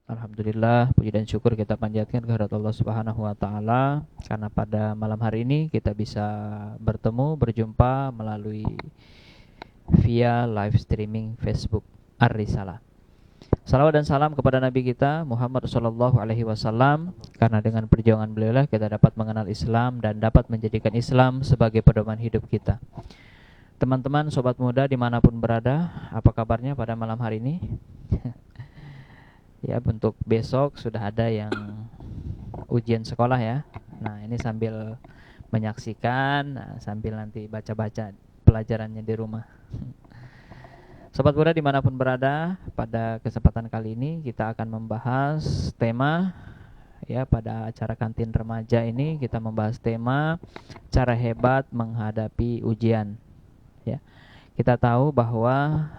Alhamdulillah, puji dan syukur kita panjatkan kehadirat Allah Subhanahu wa taala karena pada malam hari ini kita bisa bertemu, berjumpa melalui via live streaming Facebook Ar-Risalah. Salawat dan salam kepada Nabi kita Muhammad sallallahu alaihi wasallam, karena dengan perjuangan beliau lah kita dapat mengenal Islam dan dapat menjadikan Islam sebagai pedoman hidup kita. Teman-teman, sobat muda dimanapun berada, apa kabarnya pada malam hari ini? Ya, untuk besok sudah ada yang ujian sekolah ya. Nah, ini sambil menyaksikan, sambil nanti baca-baca pelajarannya di rumah. Sobat muda dimanapun berada, pada kesempatan kali ini kita akan membahas tema, ya, pada acara kantin remaja ini kita membahas tema cara hebat menghadapi ujian. Ya, kita tahu bahwa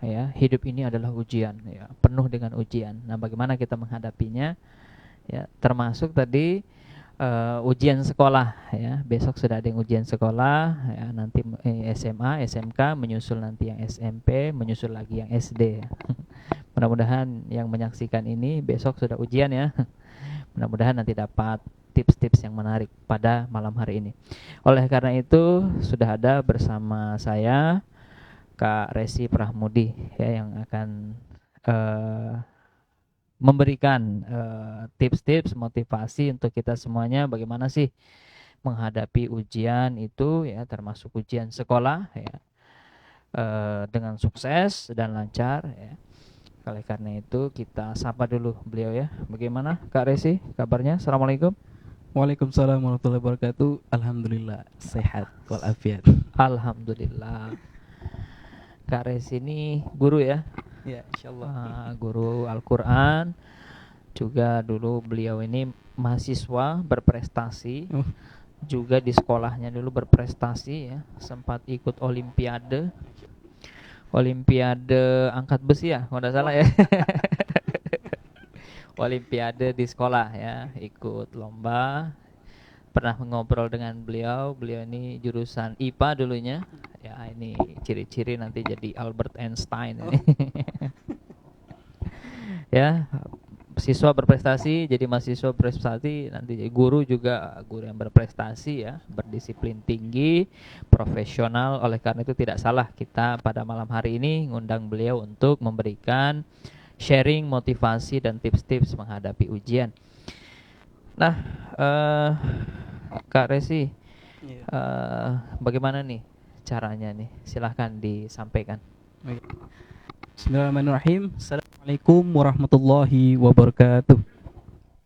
ya, hidup ini adalah ujian, ya, penuh dengan ujian. Nah, bagaimana kita menghadapinya? Ya, termasuk tadi ujian sekolah. Ya, besok sudah ada yang ujian sekolah. Ya, nanti SMA, SMK, menyusul nanti yang SMP, menyusul lagi yang SD. Mudah-mudahan yang menyaksikan ini besok sudah ujian ya. Mudah-mudahan nanti dapat tips-tips yang menarik pada malam hari ini. Oleh karena itu sudah ada bersama saya Kak Resi Prahmudi ya, yang akan memberikan tips-tips motivasi untuk kita semuanya bagaimana sih menghadapi ujian itu ya, termasuk ujian sekolah ya, dengan sukses dan lancar ya. Oleh karena itu kita sapa dulu beliau ya. Bagaimana Kak Resi kabarnya? Assalamualaikum. Waalaikumsalam warahmatullahi wabarakatuh. Alhamdulillah sehat walafiat. Alhamdulillah. Kak Resi ini guru ya, Ya, insyaallah. guru Al-Quran. Juga dulu beliau ini mahasiswa berprestasi, Oh, juga di sekolahnya dulu berprestasi ya, sempat ikut olimpiade angkat besi ya, kalau tidak salah ya. Olimpiade di sekolah ya, ikut lomba. Pernah ngobrol dengan beliau ini jurusan IPA dulunya. Ya, ini ciri-ciri nanti jadi Albert Einstein ini. Ya, siswa berprestasi jadi mahasiswa berprestasi, nanti jadi guru juga guru yang berprestasi ya, berdisiplin tinggi, profesional. Oleh karena itu tidak salah kita pada malam hari ini ngundang beliau untuk memberikan sharing motivasi dan tips-tips menghadapi ujian. Nah, Kak Resi, iya. bagaimana nih caranya nih? Silahkan disampaikan. Baik. Bismillahirrahmanirrahim. Assalamualaikum warahmatullahi wabarakatuh.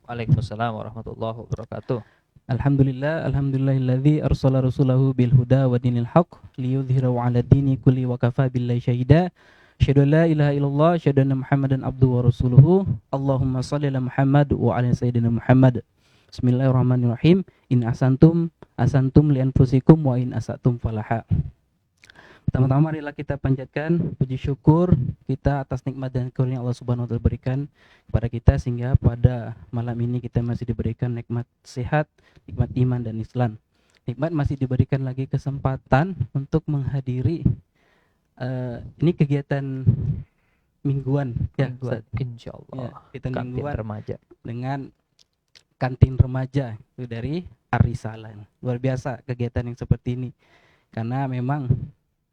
Waalaikumsalam warahmatullahi wabarakatuh. Alhamdulillahilladzi arsala rasulahu bil huda wa dinil haqq liyudhhirahu 'ala dini kulli wa kafa billahi syahida. Asyhadu an la ilaha illallah, asyhadu anna Muhammadan abduhu wa rasuluhu. Allahumma shalli ala Muhammad wa ala sayyidina Muhammad. Bismillahirrahmanirrahim. In asantum li anfusikum wa in asatum falaha. Pertama-tama marilah kita panjatkan puji syukur kita atas nikmat dan karunia Allah Subhanahu wa taala berikan kepada kita, sehingga pada malam ini kita masih diberikan nikmat sehat, nikmat iman dan Islam. Nikmat masih diberikan lagi kesempatan untuk menghadiri ini kegiatan mingguan ya, Mingguan, Ustaz. insyaallah. Ya, kegiatan Kantin mingguan remaja. dengan kantin remaja itu dari Ar-Risalah. Luar biasa kegiatan yang seperti ini, karena memang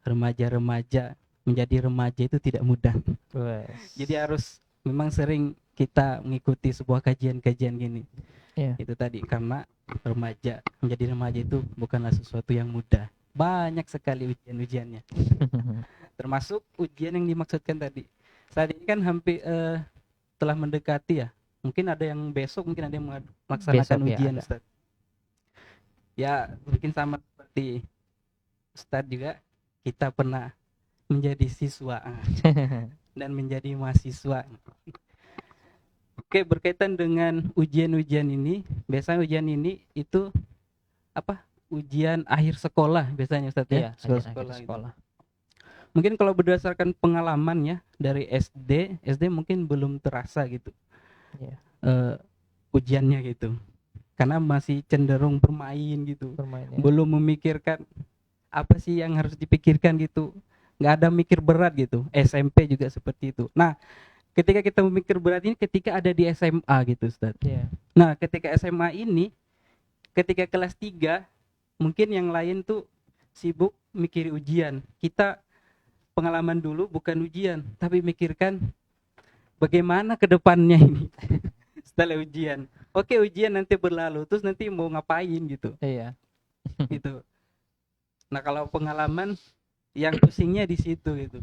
remaja-remaja menjadi remaja itu tidak mudah. Wes. Jadi harus memang sering kita mengikuti sebuah kajian-kajian gini. Iya. Itu tadi, karena menjadi remaja itu bukanlah sesuatu yang mudah. Banyak sekali ujian-ujiannya. Termasuk ujian yang dimaksudkan tadi. Saat ini kan hampir telah mendekati ya. Mungkin ada yang besok, mungkin ada yang melaksanakan Besok ya ujian, ada. Ustaz. Ya, mungkin sama seperti Ustaz juga, kita pernah menjadi siswa dan menjadi mahasiswa. Oke, berkaitan dengan ujian-ujian ini, biasanya ujian ini itu apa? Ujian akhir sekolah biasanya, Ustaz ya. Iya, akhir Sekolah gitu. sekolah. Mungkin kalau berdasarkan pengalaman ya dari SD mungkin belum terasa gitu Iya, ujiannya gitu, karena masih cenderung bermain gitu, bermain ya. belum memikirkan apa sih yang harus dipikirkan gitu, nggak ada mikir berat gitu. SMP juga seperti itu. Nah, ketika kita memikir berat ini ketika ada di SMA gitu Ustaz. Iya. Nah ketika SMA ini, ketika kelas 3 mungkin yang lain tuh sibuk mikir ujian, kita pengalaman dulu bukan ujian tapi mikirkan bagaimana ke depannya ini setelah ujian. Oke, ujian nanti berlalu, terus nanti mau ngapain gitu. Iya. Gitu. Nah, kalau pengalaman yang pusingnya di situ gitu.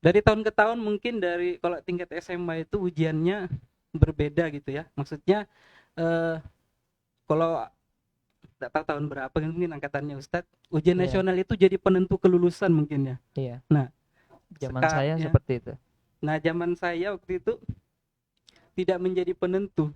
Dari tahun ke tahun mungkin dari kalau tingkat SMA itu ujiannya berbeda gitu ya. Maksudnya kalau tidak tahu tahun berapa mungkin angkatannya Ustadz, ujian Iya. nasional itu jadi penentu kelulusan mungkin ya. Iya. Nah, Zaman Sekarang, saya ya. seperti itu. Nah, zaman saya waktu itu tidak menjadi penentu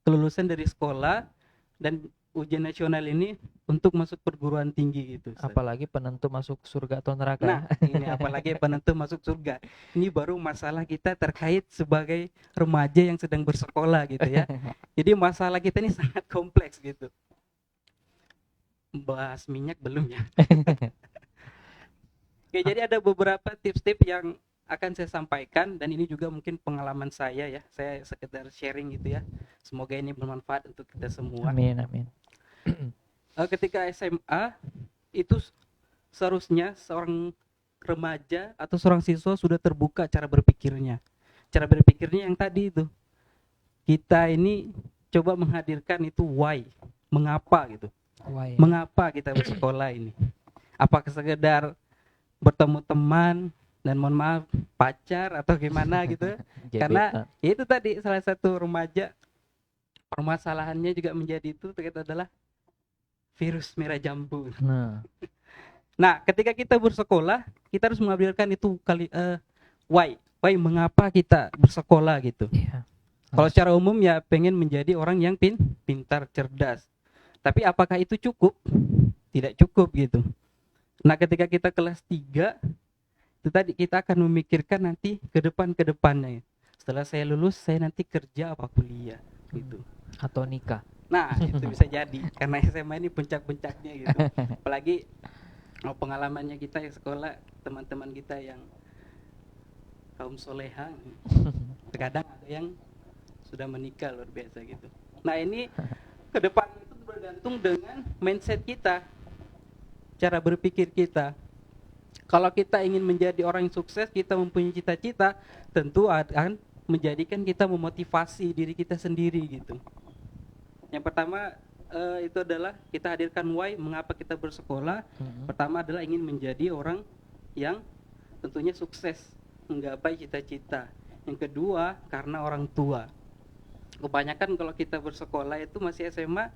kelulusan dari sekolah dan ujian nasional ini untuk masuk perguruan tinggi gitu. Ustaz. Apalagi penentu masuk surga atau neraka. Nah, ini apalagi penentu masuk surga. Ini baru masalah kita terkait sebagai remaja yang sedang bersekolah gitu ya. Jadi masalah kita ini sangat kompleks gitu. Bahas minyak belum ya? Oke, jadi ada beberapa tips-tips yang akan saya sampaikan dan ini juga mungkin pengalaman saya ya. Saya sekedar sharing gitu ya. Semoga ini bermanfaat untuk kita semua. Amin, amin. Ketika SMA itu seharusnya seorang remaja atau seorang siswa sudah terbuka cara berpikirnya. Cara berpikirnya yang tadi itu. Kita ini coba menghadirkan itu why, mengapa gitu. Why? Mengapa kita bersekolah ini? Apakah sekedar bertemu teman dan mohon maaf pacar atau gimana gitu? Karena ya itu tadi salah satu remaja permasalahannya juga menjadi itu terkait adalah virus merah jambu. Nah, ketika kita bersekolah, kita harus mengambilkan itu why mengapa kita bersekolah gitu. Iya. Kalau secara umum ya pengen menjadi orang yang pintar, cerdas. Tapi apakah itu cukup? Tidak cukup gitu. Nah, ketika kita kelas 3, itu tadi kita akan memikirkan nanti ke depannya. Setelah saya lulus, saya nanti kerja apa kuliah gitu. Atau nikah. Nah, itu bisa jadi karena SMA ini puncak-puncaknya gitu. Apalagi pengalamannya kita yang sekolah, teman-teman kita yang kaum soleha, terkadang ada yang sudah menikah luar biasa gitu. Nah, ini ke depan itu bergantung dengan mindset kita, cara berpikir kita. Kalau kita ingin menjadi orang yang sukses, kita mempunyai cita-cita, tentu akan menjadikan kita memotivasi diri kita sendiri gitu. Yang pertama itu adalah kita hadirkan why, mengapa kita bersekolah. Pertama adalah ingin menjadi orang yang tentunya sukses, menggapai cita-cita. Yang kedua karena orang tua. Kebanyakan kalau kita bersekolah itu masih SMA,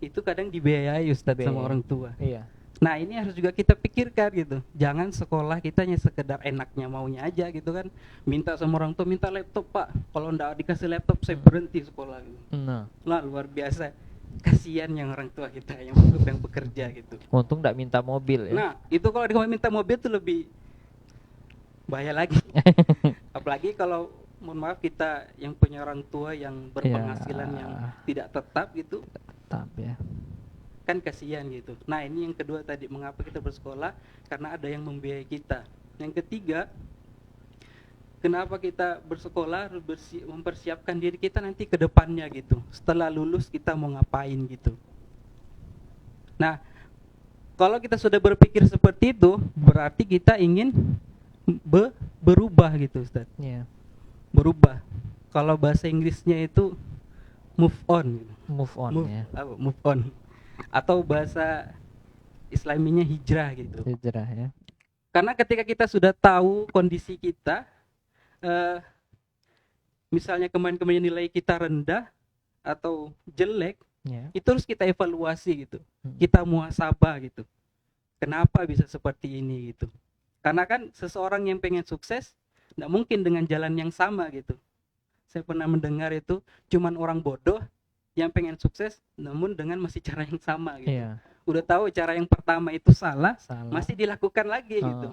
itu kadang dibiayai Ustadz sama orang tua. Iya. Nah, ini harus juga kita pikirkan gitu. Jangan sekolah kita hanya sekedar enaknya maunya aja gitu kan. Minta sama orang tua, minta laptop Pak. Kalau enggak dikasih laptop saya berhenti sekolah gitu. Nah, luar biasa. Kasihan yang orang tua kita yang bekerja gitu. Untung enggak minta mobil ya. Nah, itu kalau dia minta mobil tuh lebih bahaya lagi. Apalagi kalau mohon maaf kita yang punya orang tua yang berpenghasilan yang tidak tetap gitu. Tetap ya. Kan kasihan gitu. Nah, ini yang kedua tadi, mengapa kita bersekolah? Karena ada yang membiayai kita. Yang ketiga, kenapa kita bersekolah, mempersiapkan diri kita nanti ke depannya gitu. Setelah lulus kita mau ngapain gitu. Nah, kalau kita sudah berpikir seperti itu, berarti kita ingin berubah gitu, Ustaz. Iya. Berubah. Kalau bahasa Inggrisnya itu move on gitu. Move on. Atau bahasa Islaminya hijrah gitu. Hijrah ya. Karena ketika kita sudah tahu kondisi kita, misalnya kemarin-kemarin nilai kita rendah atau jelek, itu harus kita evaluasi gitu. Kita muhasabah gitu. Kenapa bisa seperti ini gitu. Karena kan seseorang yang pengen sukses, tidak mungkin dengan jalan yang sama gitu. Saya pernah mendengar itu, cuman orang bodoh yang pengen sukses namun dengan masih cara yang sama gitu. Iya. Udah tahu cara yang pertama itu salah. Masih dilakukan lagi gitu.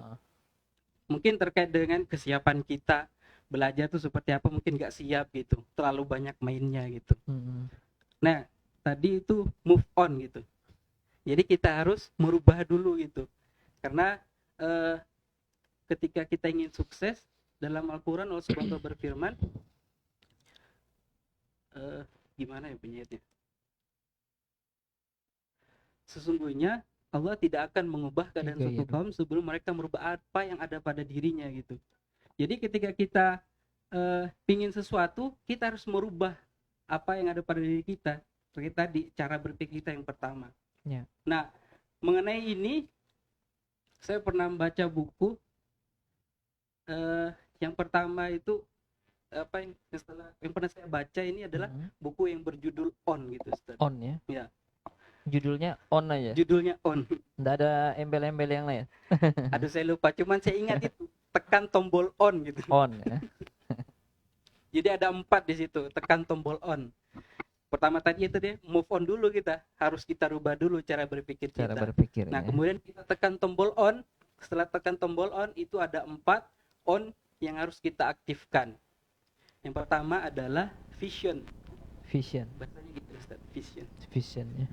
Mungkin terkait dengan kesiapan kita belajar tuh seperti apa, mungkin nggak siap gitu, terlalu banyak mainnya gitu. Nah, tadi itu move on gitu. Jadi kita harus merubah dulu gitu. Karena ketika kita ingin sukses, Dalam Al-Quran Allah SWT berfirman, gimana ya penyaitnya? Sesungguhnya Allah tidak akan mengubah keadaan suatu kaum sebelum mereka merubah apa yang ada pada dirinya gitu. Jadi ketika kita pingin sesuatu, kita harus merubah apa yang ada pada diri kita. Seperti tadi cara berpikir kita yang pertama. Ya. Nah, mengenai ini saya pernah membaca buku yang pertama itu yang pernah saya baca ini adalah buku yang berjudul On gitu, Ustaz. On ya? Ya. Judulnya On aja. Judulnya On. Nggak ada embel-embel yang lain. Aduh saya lupa, cuman saya ingat itu tekan tombol on gitu. On ya. Jadi ada 4 di situ, tekan tombol on. Pertama tadi itu dia move on dulu, kita harus kita rubah dulu cara berpikir kita. Nah, kemudian kita tekan tombol on. Setelah tekan tombol on itu ada 4 on yang harus kita aktifkan. Yang pertama adalah vision. Vision. Bahasanya gitu Ustaz, vision. Vision ya.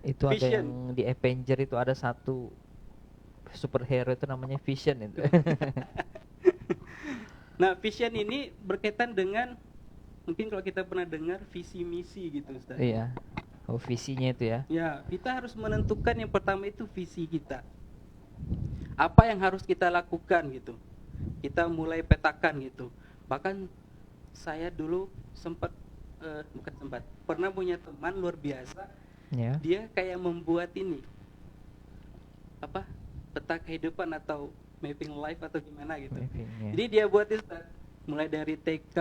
Itu vision. Ada yang di Avenger itu ada satu superhero itu namanya Vision itu. Nah, vision ini berkaitan dengan mungkin kalau kita pernah dengar visi misi gitu Ustaz. Iya. Oh, visinya itu ya. Ya, kita harus menentukan yang pertama itu visi kita. Apa yang harus kita lakukan gitu. Kita mulai petakan gitu. Bahkan saya dulu pernah punya teman luar biasa. Ya. Dia kayak membuat ini peta kehidupan atau mapping life atau gimana gitu. Ya. Jadi dia buat itu mulai dari TK,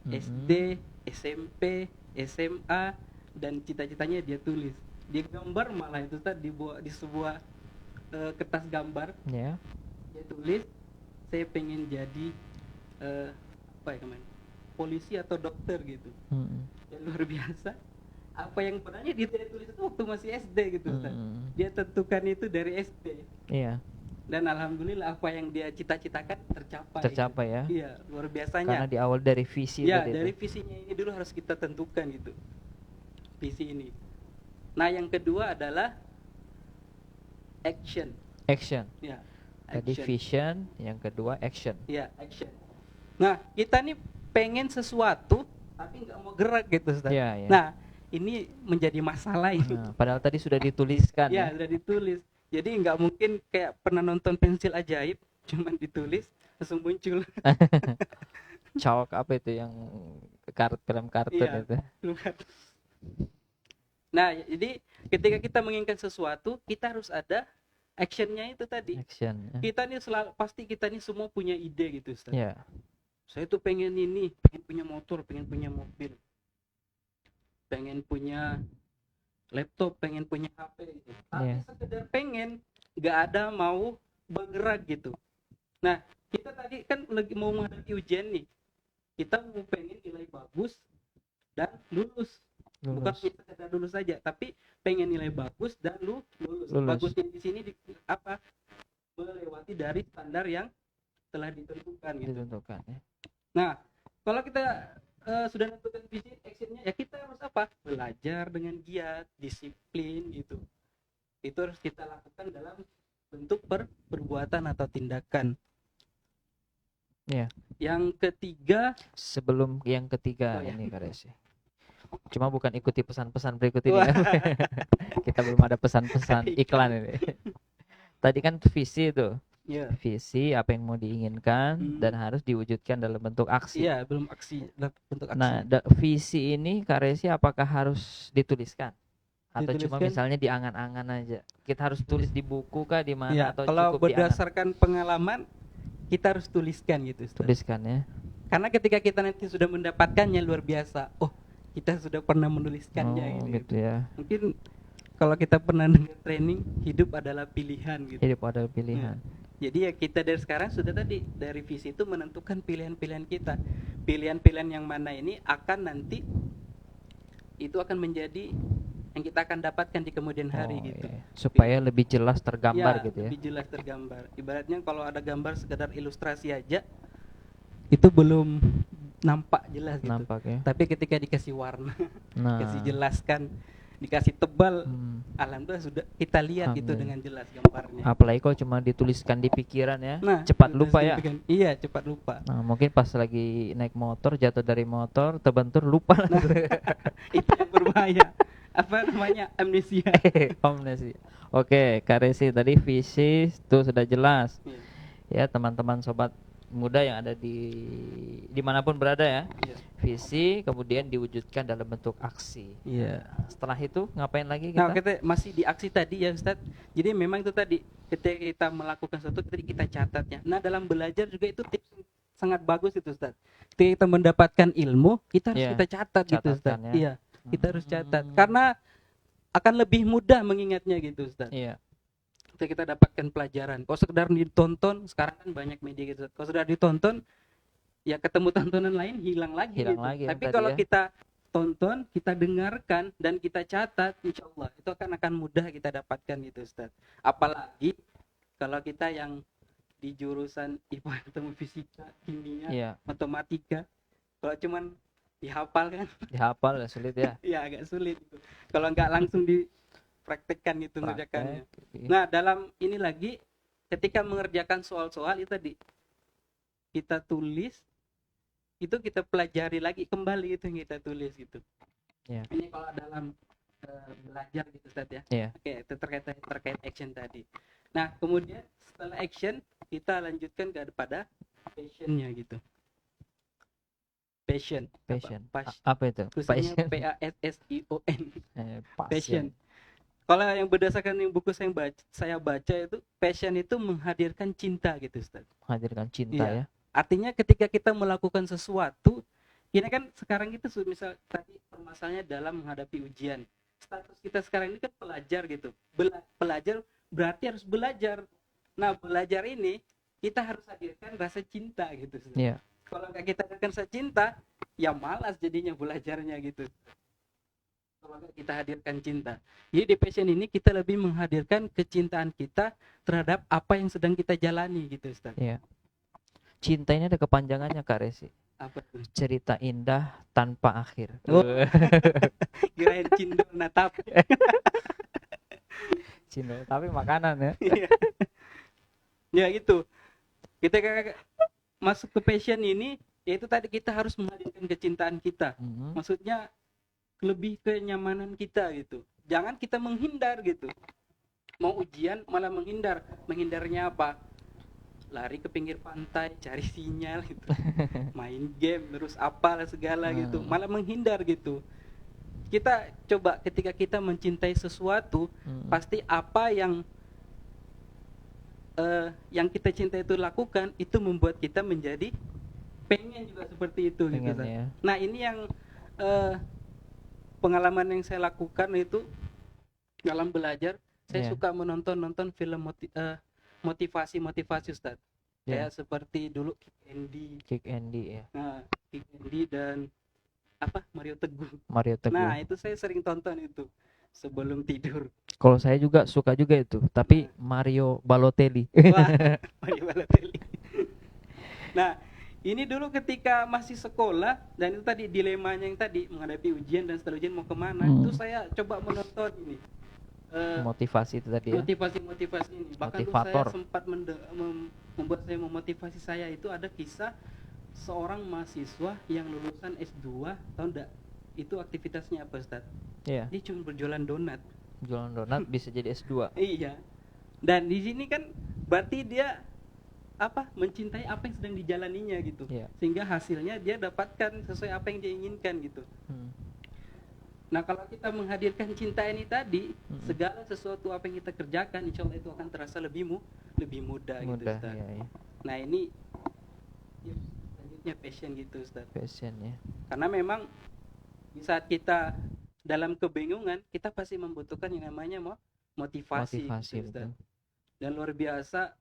SD, SMP, SMA, dan cita-citanya dia tulis. Dia gambar malah itu dibuat di sebuah kertas gambar. Ya. Dia tulis, saya pengen jadi polisi atau dokter gitu. Dan luar biasa. Apa yang pernah dia tulis itu waktu masih SD gitu Ustaz. Dia tentukan itu dari SD. Iya. Dan alhamdulillah apa yang dia cita-citakan tercapai. Tercapai gitu. Ya. Iya, luar biasanya. Karena di awal dari visi ya, dari itu. Visinya ini dulu harus kita tentukan gitu. Visi ini. Nah, yang kedua adalah action. Action. Ya. Tadi vision, yang kedua action. Ya, action. Nah, kita nih pengen sesuatu tapi nggak mau gerak gitu Ustaz. Ya. Nah, ini menjadi masalah itu. Nah, padahal tadi sudah dituliskan. Ya, sudah ditulis. Jadi nggak mungkin kayak pernah nonton Pensil Ajaib, cuman ditulis langsung muncul. Chalk apa itu yang film kartun itu. Nah, jadi ketika kita menginginkan sesuatu, kita harus ada actionnya itu tadi. Action. Ya. Kita nih pasti kita nih semua punya ide gitu Ustaz. Ya. Saya tuh pengen punya motor, pengen punya mobil, pengen punya laptop, pengen punya HP gitu. Tapi sekedar pengen, nggak ada mau bergerak gitu. Nah, kita tadi kan lagi mau menghadapi ujian nih. Kita mau pengen nilai bagus dan lulus. Bukan kita sekedar lulus saja, tapi pengen nilai bagus dan lulus. Bagusnya di sini melewati dari standar yang telah ditentukan gitu. Ya. Nah, kalau kita sudah menentukan visi actionnya, ya kita harus belajar dengan giat, disiplin gitu. Itu harus kita lakukan dalam bentuk perbuatan atau tindakan. Ya. Yang ketiga, sebelum yang ketiga ini Karesi. Cuma bukan ikuti pesan-pesan berikut ini ya. Kita belum ada pesan-pesan iklan ini. Tadi kan visi itu. Yeah. Visi apa yang mau diinginkan dan harus diwujudkan dalam bentuk aksi. Iya, belum aksi, bentuk aksi. Nah, visi ini Karesi apakah harus dituliskan? Atau cuma misalnya di angan-angan aja? Kita harus tulis di buku kah, di mana? Ya, atau kalau cukup berdasarkan pengalaman kita harus tuliskan gitu. Tuliskan ya. Karena ketika kita nanti sudah mendapatkannya luar biasa. Oh, kita sudah pernah menuliskannya gitu ya. Mungkin kalau kita pernah dengar training, hidup adalah pilihan gitu. Hidup adalah pilihan. Ya. Jadi ya kita dari sekarang sudah dari visi itu menentukan pilihan-pilihan kita. Pilihan-pilihan yang mana ini akan nanti itu akan menjadi yang kita akan dapatkan di kemudian hari gitu. Iya. Supaya lebih jelas tergambar gitu ya. Lebih jelas tergambar. Ibaratnya kalau ada gambar sekedar ilustrasi aja itu belum nampak jelas gitu. Nampak ya. Tapi ketika dikasih warna, kasih jelaskan, dikasih tebal, Hmm. alhamdulillah sudah kita lihat gitu Alhamdulillah. dengan jelas gambarnya. Apalagi kalau cuma dituliskan di pikiran ya, Nah, cepat terus lupa ya. dibikin- iya cepat lupa. Nah, mungkin pas lagi naik motor, jatuh dari motor, terbentur, lupa. Nah, itu yang berbahaya. Apa namanya, amnesia. Amnesia. Oke, Kak Resi tadi visi itu sudah jelas. Iya, Ya, teman-teman sobat muda yang ada di dimanapun berada ya. iya. Visi kemudian diwujudkan dalam bentuk aksi. Iya. Setelah itu ngapain lagi Nah, kita? kita masih di aksi tadi ya Ustadz. Jadi memang itu tadi ketika kita melakukan sesuatu kita catatnya. Nah, dalam belajar juga itu tips sangat bagus itu Ustadz. Ketika kita mendapatkan ilmu, kita harus Iya, kita catat gitu catatkan Ustadz. ya. Iya, kita harus catat Hmm. karena akan lebih mudah mengingatnya gitu Ustadz. Iya, Ketika kita dapatkan pelajaran. Kalau sekedar ditonton, sekarang kan banyak media gitu Ustadz. Kalau sudah ditonton, ya ketemu tontonan lain hilang lagi hilang gitu. lagi yang Tapi tadi kalau ya. kita tonton, kita dengarkan dan kita catat, insya Allah itu akan mudah kita dapatkan gitu Ustaz. Apalagi kalau kita yang di jurusan IPA ketemu fisika, kimia, Iya, matematika, kalau cuman dihafal kan, dihafal ya sulit ya. ya agak sulit. Gitu. Kalau nggak langsung dipraktekkan gitu ngerjakannya. Praktek. Nah dalam ini lagi, ketika mengerjakan soal-soal itu tadi kita tulis, itu kita pelajari lagi kembali itu yang kita tulis gitu. Iya. Ini kalau dalam belajar gitu Ustaz ya. Iya. Oke, itu terkait action tadi. Nah, kemudian setelah action kita lanjutkan kepada passionnya gitu. Passion. Passion. Apa? Apa itu? Tulisannya Passion. PASSION. Passion. Passion. Kalau yang berdasarkan yang buku saya baca itu passion itu menghadirkan cinta gitu Ustaz. Menghadirkan cinta Iya. ya. Artinya ketika kita melakukan sesuatu, ini kan sekarang kita misal tadi permasalahannya dalam menghadapi ujian. Status kita sekarang ini kan pelajar gitu. Pelajar berarti harus belajar. Nah, belajar ini kita harus hadirkan rasa cinta gitu. Iya. Kalau nggak kita hadirkan rasa cinta, ya malas jadinya belajarnya gitu. Kalau nggak kita hadirkan cinta. Jadi di passion ini kita lebih menghadirkan kecintaan kita terhadap apa yang sedang kita jalani gitu Ustaz. Iya. Cinta ini ada kepanjangannya Kak Resi. Apa tuh? Cerita indah tanpa akhir. Oh. Kirain cindol natap. Cinta, tapi makanan ya. Ya gitu. Kita masuk ke passion ini, yaitu tadi kita harus menghadirkan kecintaan kita. Mhm. Maksudnya lebih kenyamanan kita gitu. Jangan kita menghindar gitu. Mau ujian malah menghindar. Menghindarnya apa? Lari ke pinggir pantai, cari sinyal gitu. Main game, terus apalah segala gitu. Malah menghindar gitu. Kita coba ketika kita mencintai sesuatu, pasti apa yang kita cintai itu lakukan, itu membuat kita menjadi pengen juga seperti itu gitu. Ya. Nah, ini yang pengalaman yang saya lakukan itu dalam belajar, saya suka menonton film motivasi Ustaz. Kayak seperti dulu Kick Andy ya. Nah, Kick Andy dan Mario Teguh. Nah, itu saya sering tonton itu sebelum tidur. Kalau saya juga suka juga itu, tapi Mario Balotelli. Wah, Mario Balotelli. Nah, ini dulu ketika masih sekolah, dan itu tadi dilemanya yang tadi menghadapi ujian dan setelah ujian mau kemana, itu saya coba menonton ini. Motivasi itu tadi ya. Motivasi ini. Bahkan Motivator. saya sempat membuat saya memotivasi saya itu ada kisah seorang mahasiswa yang lulusan S2 tahu enggak itu aktivitasnya apa Ustaz? Iya. Dia cuma berjualan donat. Jualan donat bisa jadi S2. Iya. Dan di sini kan berarti dia mencintai apa yang sedang dijalaninya gitu. Iya. Sehingga hasilnya dia dapatkan sesuai apa yang dia inginkan gitu. Nah, kalau kita menghadirkan cinta ini tadi, segala sesuatu apa yang kita kerjakan insya Allah itu akan terasa lebih mudah gitu Ustaz. Iya. Nah, ini selanjutnya passion gitu Ustaz. Passion ya. Karena memang di saat kita dalam kebingungan, kita pasti membutuhkan yang namanya motivasi gitu, Ustaz. Dan luar biasa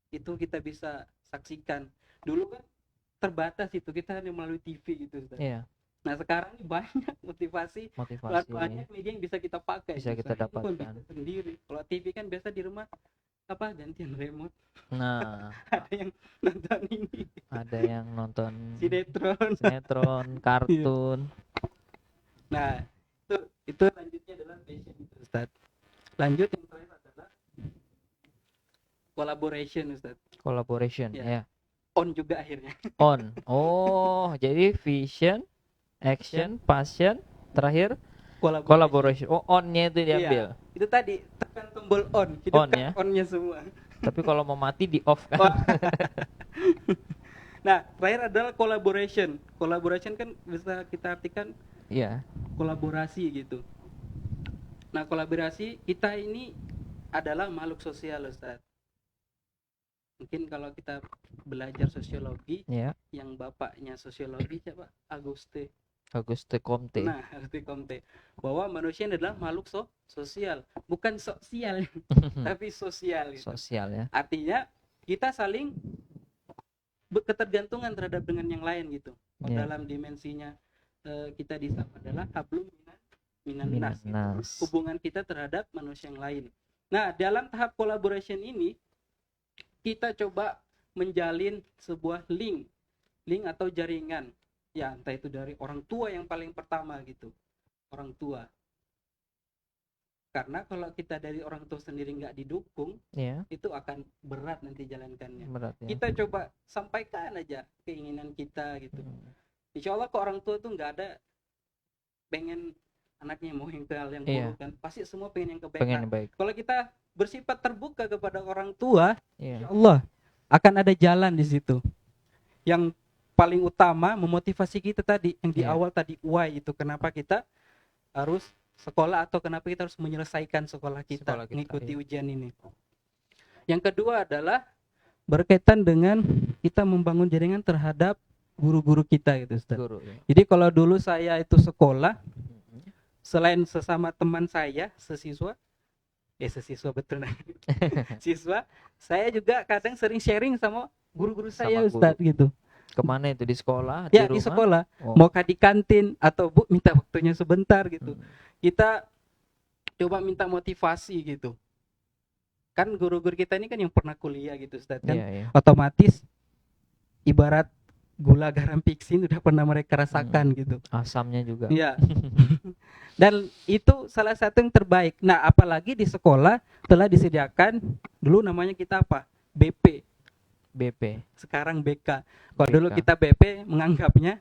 itu kita bisa saksikan. Dulu kan terbatas itu, kita hanya melalui TV gitu Ustaz. Iya. Nah, sekarang ini banyak motivasi banyak media yang bisa kita pakai. Bisa kita dapatkan sendiri. Kalau TV kan biasa di rumah gantian remote. Nah, ada yang nonton ini. Ada yang nonton sinetron, kartun. Nah, Itu lanjutnya adalah passion itu, Ustaz. Lanjut yang terakhir adalah collaboration, Ustaz. Collaboration, Ya. ya. On juga akhirnya. On. Oh, jadi vision, action, passion, terakhir collaboration. Oh, on-nya itu diambil. Iya, itu tadi tekan tombol on, On, hidupkan ya. on-nya semua. Tapi kalau mau mati di off kan. Wah. Nah, terakhir adalah collaboration. Collaboration kan bisa kita artikan Iya. kolaborasi gitu. Nah, kolaborasi kita ini adalah makhluk sosial, Ustaz. Mungkin kalau kita belajar sosiologi, Ya. yang bapaknya sosiologi siapa? Auguste Comte. Nah, Auguste Comte. Bahwa manusia adalah makhluk sosial, bukan sosial, tapi sosial gitu. Sosial, ya. Artinya kita saling ketergantungan terhadap dengan yang lain gitu. Ya. Dalam dimensinya kita disapa adalah hablum minan Minan nas, gitu. nas. Hubungan kita terhadap manusia yang lain. Nah, dalam tahap collaboration ini kita coba menjalin sebuah link atau jaringan, ya entah itu dari orang tua yang paling pertama gitu, orang tua. Karena kalau kita dari orang tua sendiri nggak didukung, Ya. itu akan berat nanti jalankannya. Berat, ya. Kita coba sampaikan aja keinginan kita gitu. Insya Allah ke orang tua tuh nggak ada pengen anaknya mau yang ke hal yang Iya. buruk kan, pasti semua pengen yang Pengen kebaikan. yang baik. Kalau kita bersifat terbuka kepada orang tua, Iya. ya Allah akan ada jalan di situ. Yang paling utama memotivasi kita tadi yang di Iya. awal tadi, why itu kenapa kita harus sekolah atau kenapa kita harus menyelesaikan sekolah kita, mengikuti iya. ujian ini. Yang kedua adalah berkaitan dengan kita membangun jaringan terhadap guru-guru kita gitu, Ustaz. Guru, ya. Jadi kalau dulu saya itu sekolah, selain sesama teman saya, sesiswa betul nah. Siswa, saya juga kadang sering sharing sama guru-guru saya, Sama Ustaz, gitu. Kemana itu, di sekolah, Ya, di di rumah? sekolah. Oh. Mau di kantin atau Bu minta waktunya sebentar gitu. Hmm. Kita coba minta motivasi gitu. Kan guru-guru kita ini kan yang pernah kuliah gitu, Ustaz, kan. Iya, iya. Otomatis ibarat gula garam piksin udah pernah mereka rasakan gitu. Asamnya juga. Iya. Dan itu salah satu yang terbaik. Nah, apalagi di sekolah telah disediakan dulu namanya kita apa? BP. BP. Sekarang BK. Kalau dulu BK. kita BP menganggapnya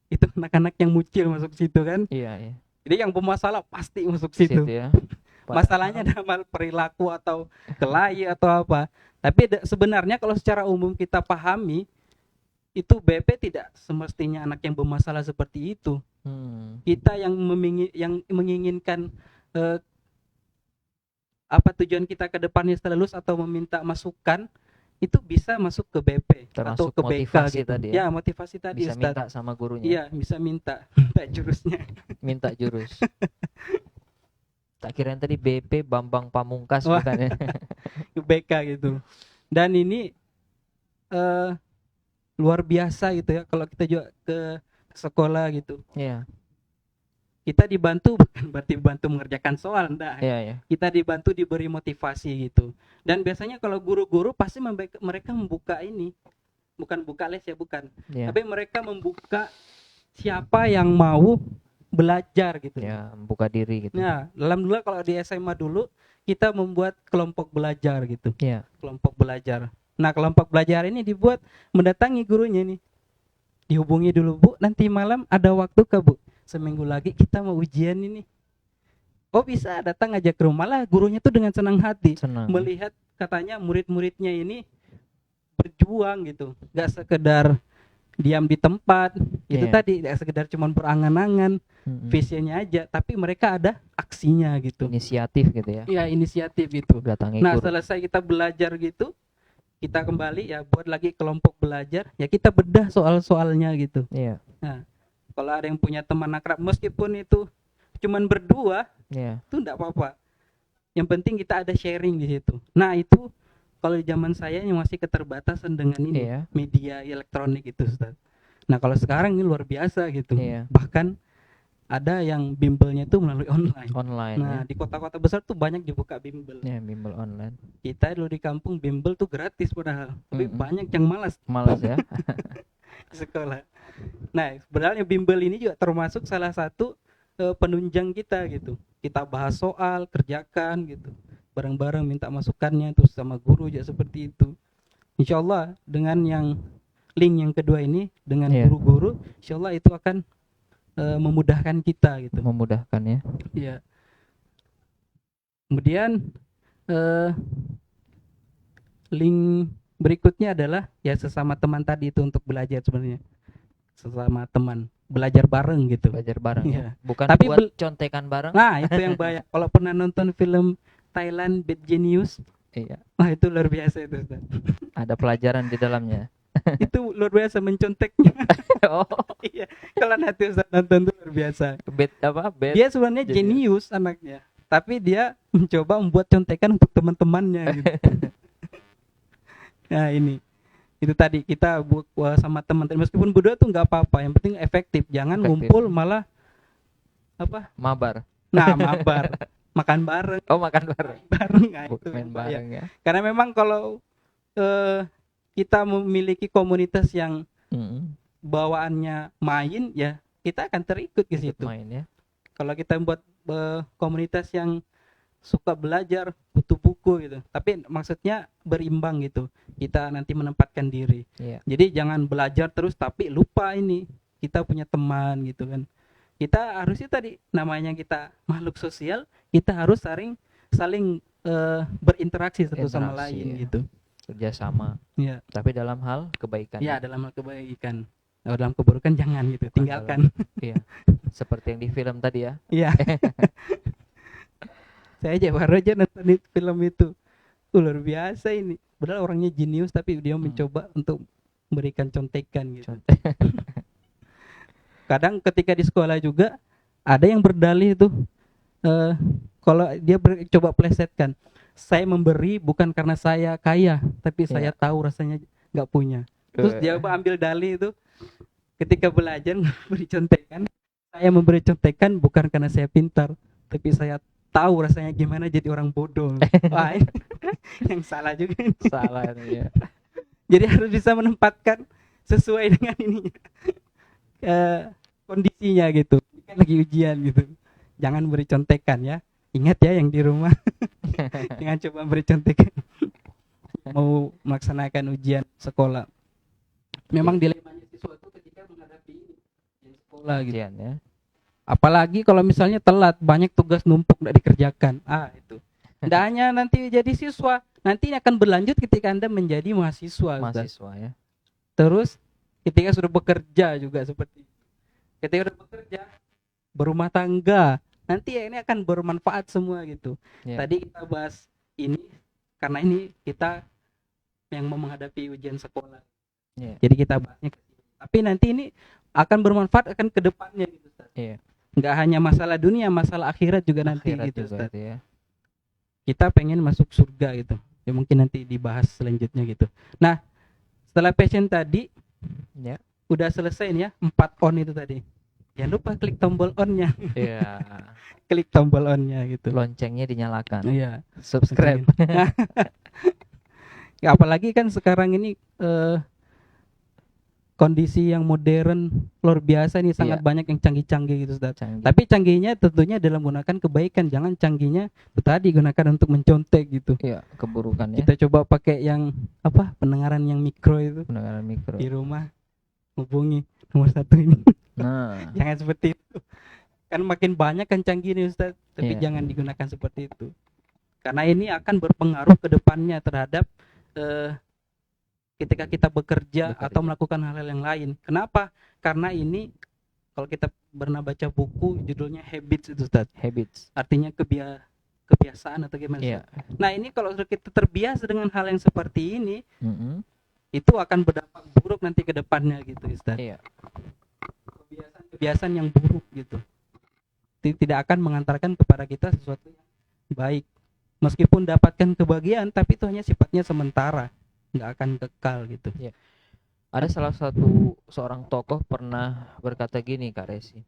itu anak-anak yang mucil masuk situ kan. Iya, iya. Jadi yang bermasalah pasti masuk situ. ya. Masalahnya dalam perilaku atau kelahi atau apa. Tapi sebenarnya kalau secara umum kita pahami, itu BP tidak semestinya anak yang bermasalah seperti itu. Kita yang menginginkan apa tujuan kita ke depannya setelah lulus atau meminta masukan, itu bisa masuk ke BP Termasuk atau ke BK motivasi gitu. tadi, Ya, motivasi tadi, Bisa Ustaz. minta sama gurunya. Iya, bisa minta jurusnya. Minta jurus. Tak kirain tadi BP Bambang Pamungkas Wah. bukan ya? Ke BK gitu. Dan ini luar biasa gitu ya kalau kita juga ke sekolah gitu. Iya. Kita dibantu bukan berarti bantu mengerjakan soal, enggak. Iya, iya. Kita dibantu diberi motivasi gitu. Dan biasanya kalau guru-guru pasti mereka membuka ini, bukan buka les ya, bukan. Iya. Tapi mereka membuka siapa yang mau belajar gitu. Ya, membuka diri gitu. Nah, alhamdulillah kalau di SMA dulu kita membuat kelompok belajar gitu. Iya. Kelompok belajar. Nah, kelompok belajar ini dibuat mendatangi gurunya nih. Dihubungi dulu, Bu, nanti malam ada waktu ke Bu? Seminggu lagi kita mau ujian ini. Oh, bisa datang aja ke rumah lah. Gurunya tuh dengan senang hati Senang. melihat katanya murid-muridnya ini berjuang gitu. Gak sekedar diam di tempat. Itu Iya. tadi gak sekedar cuman berangan-angan visinya aja, tapi mereka ada aksinya gitu. Inisiatif gitu ya. Ya, inisiatif itu. Datangi Nah, guru. selesai kita belajar gitu, kita kembali ya buat lagi kelompok belajar, ya kita bedah soal-soalnya gitu. Iya. Nah, kalau ada yang punya teman akrab meskipun itu cuman berdua, Iya. itu enggak apa-apa. Yang penting kita ada sharing di situ. Nah, itu kalau di zaman saya yang masih keterbatasan dengan ini Iya. media elektronik itu, Ustaz. Nah, kalau sekarang ini luar biasa gitu. Iya. Bahkan ada yang bimbelnya itu melalui online. Online Nah, ya. di kota-kota besar tuh banyak dibuka bimbel. Ya, bimbel online. Kita dulu di kampung bimbel tuh gratis padahal. Tapi Mm-mm. banyak yang malas Malas ya. di sekolah. Nah, sebenarnya bimbel ini juga termasuk salah satu penunjang kita gitu. Kita bahas soal, kerjakan gitu. Bareng-bareng minta masukannya terus sama guru juga seperti itu. Insya Allah dengan yang link yang kedua ini dengan Iya. guru-guru, insya Allah itu akan memudahkan kita gitu. Memudahkan ya. Iya. Kemudian link berikutnya adalah ya sesama teman tadi itu untuk belajar sebenarnya. Sesama teman, belajar bareng gitu. Belajar bareng Iya. ya. Bukan Tapi buat contekan bareng. Nah, itu yang banyak. Kalau pernah nonton film Thailand Bad Genius, Iya. wah itu luar biasa itu, Ustaz. Ada pelajaran di dalamnya. Itu luar biasa menconteknya. Oh, Iya, kalau nanti Ustaz nonton itu luar biasa. bed apa? Bed. Dia sebenarnya Jadi- jenius anaknya, tapi dia mencoba membuat contekan untuk teman-temannya gitu. Nah, ini. Itu tadi kita sama teman-teman meskipun berdua tuh nggak apa-apa, yang penting efektif. Jangan Efektif. ngumpul malah apa? Mabar. Nah, mabar. Makan bareng, Oh, makan bareng. nah, itu Main yang bahaya. bareng ya. Karena memang kalau kita memiliki komunitas yang Mm-mm. bawaannya main, ya kita akan terikut ke Ikut situ. main ya. Kalau kita buat komunitas yang suka belajar, butuh buku gitu. Tapi maksudnya berimbang gitu. Kita nanti menempatkan diri. Iya. Jadi jangan belajar terus tapi lupa ini kita punya teman gitu kan. Kita harusnya tadi namanya kita makhluk sosial, kita harus saling berinteraksi satu sama Interaksi, lain ya. gitu. Kerjasama. Iya. Tapi dalam hal kebaikan. Ya, dalam hal kebaikan. Kalau dalam keburukan jangan gitu, Bukan tinggalkan. Iya. Seperti yang di film tadi ya. Iya. Saya aja baru aja nonton film itu. Luar biasa ini. Padahal orangnya jenius tapi dia mencoba untuk memberikan contekan gitu. Contek. Kadang ketika di sekolah juga ada yang berdalih tuh kalau dia coba plesetkan, saya memberi bukan karena saya kaya, tapi saya tahu rasanya nggak punya. Terus dia ambil dalih itu ketika belajar memberi contekan, saya memberi contekan bukan karena saya pintar, tapi saya tahu rasanya gimana jadi orang bodoh. Wah, yang salah juga. Salah ini ya. Jadi harus bisa menempatkan sesuai dengan ini kondisinya gitu. Kan lagi ujian gitu. Jangan beri contekan ya. Ingat ya yang di rumah. Jangan coba beri contekan. Mau melaksanakan ujian sekolah. Memang dilemanya siswa itu ketika menghadapi ujian sekolah gitu. Ujian ya. Apalagi kalau misalnya telat, banyak tugas numpuk tidak dikerjakan. Itu. Tidak hanya nanti jadi siswa, nanti akan berlanjut ketika Anda menjadi mahasiswa. Mahasiswa ya. Terus ketika sudah bekerja juga seperti itu. Ketika sudah bekerja, berumah tangga, nanti ya ini akan bermanfaat semua gitu. Ya. Tadi kita bahas ini karena ini kita yang mau menghadapi ujian sekolah. Ya. Jadi kita bahasnya ke sini. Tapi nanti ini akan bermanfaat akan ke depannya gitu, Ustaz. Iya. Nggak hanya masalah dunia, masalah akhirat juga nanti Akhirat gitu, juga Ustaz. itu ya. Kita pengen masuk surga gitu. Ya mungkin nanti dibahas selanjutnya gitu. Nah, setelah passion tadi Ya. udah selesai nih ya, 4 on itu tadi. Jangan lupa klik tombol on-nya. Iya. Klik tombol on-nya gitu. Loncengnya dinyalakan. Iya. Subscribe. Ya, apalagi kan sekarang ini kondisi yang modern luar biasa nih, sangat Iya. banyak yang canggih-canggih gitu, Ustaz. Canggih. Tapi canggihnya tentunya dalam menggunakan kebaikan, jangan canggihnya itu tadi gunakan untuk mencontek gitu. Iya, keburukan ya. Kita coba pakai yang apa? Pendengaran yang mikro itu Pendengaran mikro. di rumah, hubungi nomor 1 ini. Nah, Jangan seperti itu. Kan makin banyak kan canggih nih, Ustaz, tapi Iya. jangan digunakan seperti itu. Karena ini akan berpengaruh ke depannya terhadap ketika kita bekerja atau melakukan hal-hal yang lain. Kenapa? Karena ini kalau kita pernah baca buku judulnya Habits itu, Ustaz. habits. Artinya kebiasaan atau gimana, Iya. Ustaz? Nah, ini kalau kita terbiasa dengan hal yang seperti ini, Mm-mm. itu akan berdampak buruk nanti ke depannya gitu, Ustaz. Iya. Kebiasaan yang buruk gitu. Tidak akan mengantarkan kepada kita sesuatu yang baik. Meskipun dapatkan kebahagiaan, tapi itu hanya sifatnya sementara, nggak akan kekal gitu. Ada salah seorang tokoh pernah berkata gini, Kak Resi.